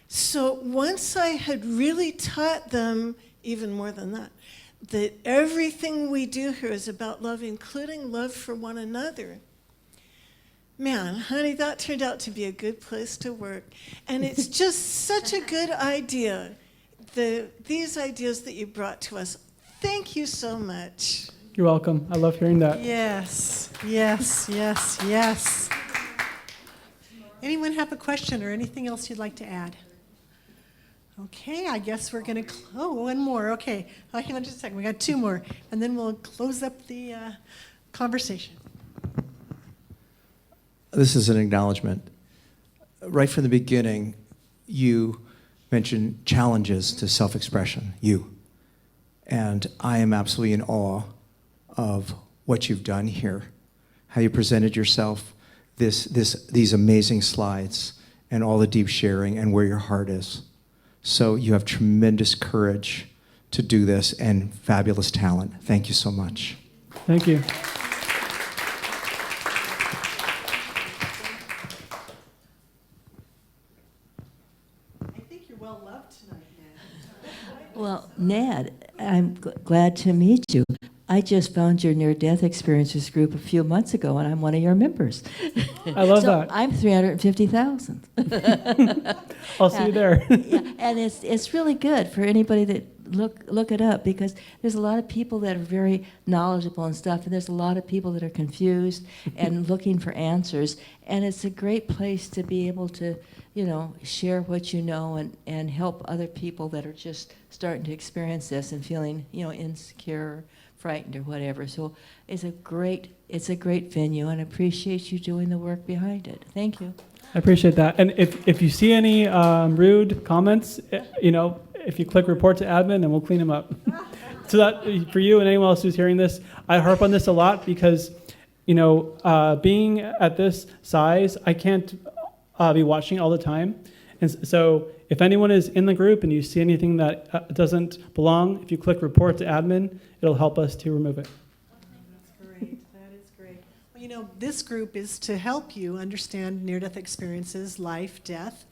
so once I had really taught them, even more than that everything we do here is about love, including love for one another. Man, honey, that turned out to be a good place to work. And it's just such a good idea, these ideas that you brought to us. Thank you so much. You're welcome. I love hearing that. Yes, yes, yes, yes. Anyone have a question or anything else you'd like to add? Okay, I guess we're going to, one more. Okay, hang on just a second. We got two more, and then we'll close up the conversation. This is an acknowledgement. Right from the beginning, you mentioned challenges to self-expression, you. And I am absolutely in awe of what you've done here, how you presented yourself, these amazing slides, and all the deep sharing and where your heart is. So you have tremendous courage to do this and fabulous talent. Thank you so much. Thank you. Well loved tonight, Ned. Well, Ned, I'm glad to meet you. I just found your near-death experiences group a few months ago, and I'm one of your members. I love So that. I'm 350,000. I'll see you there. Yeah, and it's really good for anybody that look it up, because there's a lot of people that are very knowledgeable and stuff, and there's a lot of people that are confused and looking for answers, and it's a great place to be able to, share what you know and help other people that are just starting to experience this and feeling, insecure, frightened, or whatever. So it's a great venue, and I appreciate you doing the work behind it. Thank you. I appreciate that. And if you see any rude comments, if you click report to admin, and we'll clean them up. So that for you and anyone else who's hearing this, I harp on this a lot because, being at this size, I can't be watching all the time. And so if anyone is in the group and you see anything that doesn't belong, if you click report to admin, it'll help us to remove it. That's great. That is great. Well, this group is to help you understand near-death experiences, life, death.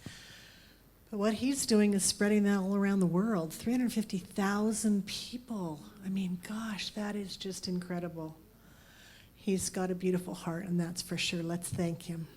But what he's doing is spreading that all around the world. 350,000 people. I mean, gosh, that is just incredible. He's got a beautiful heart, and that's for sure. Let's thank him.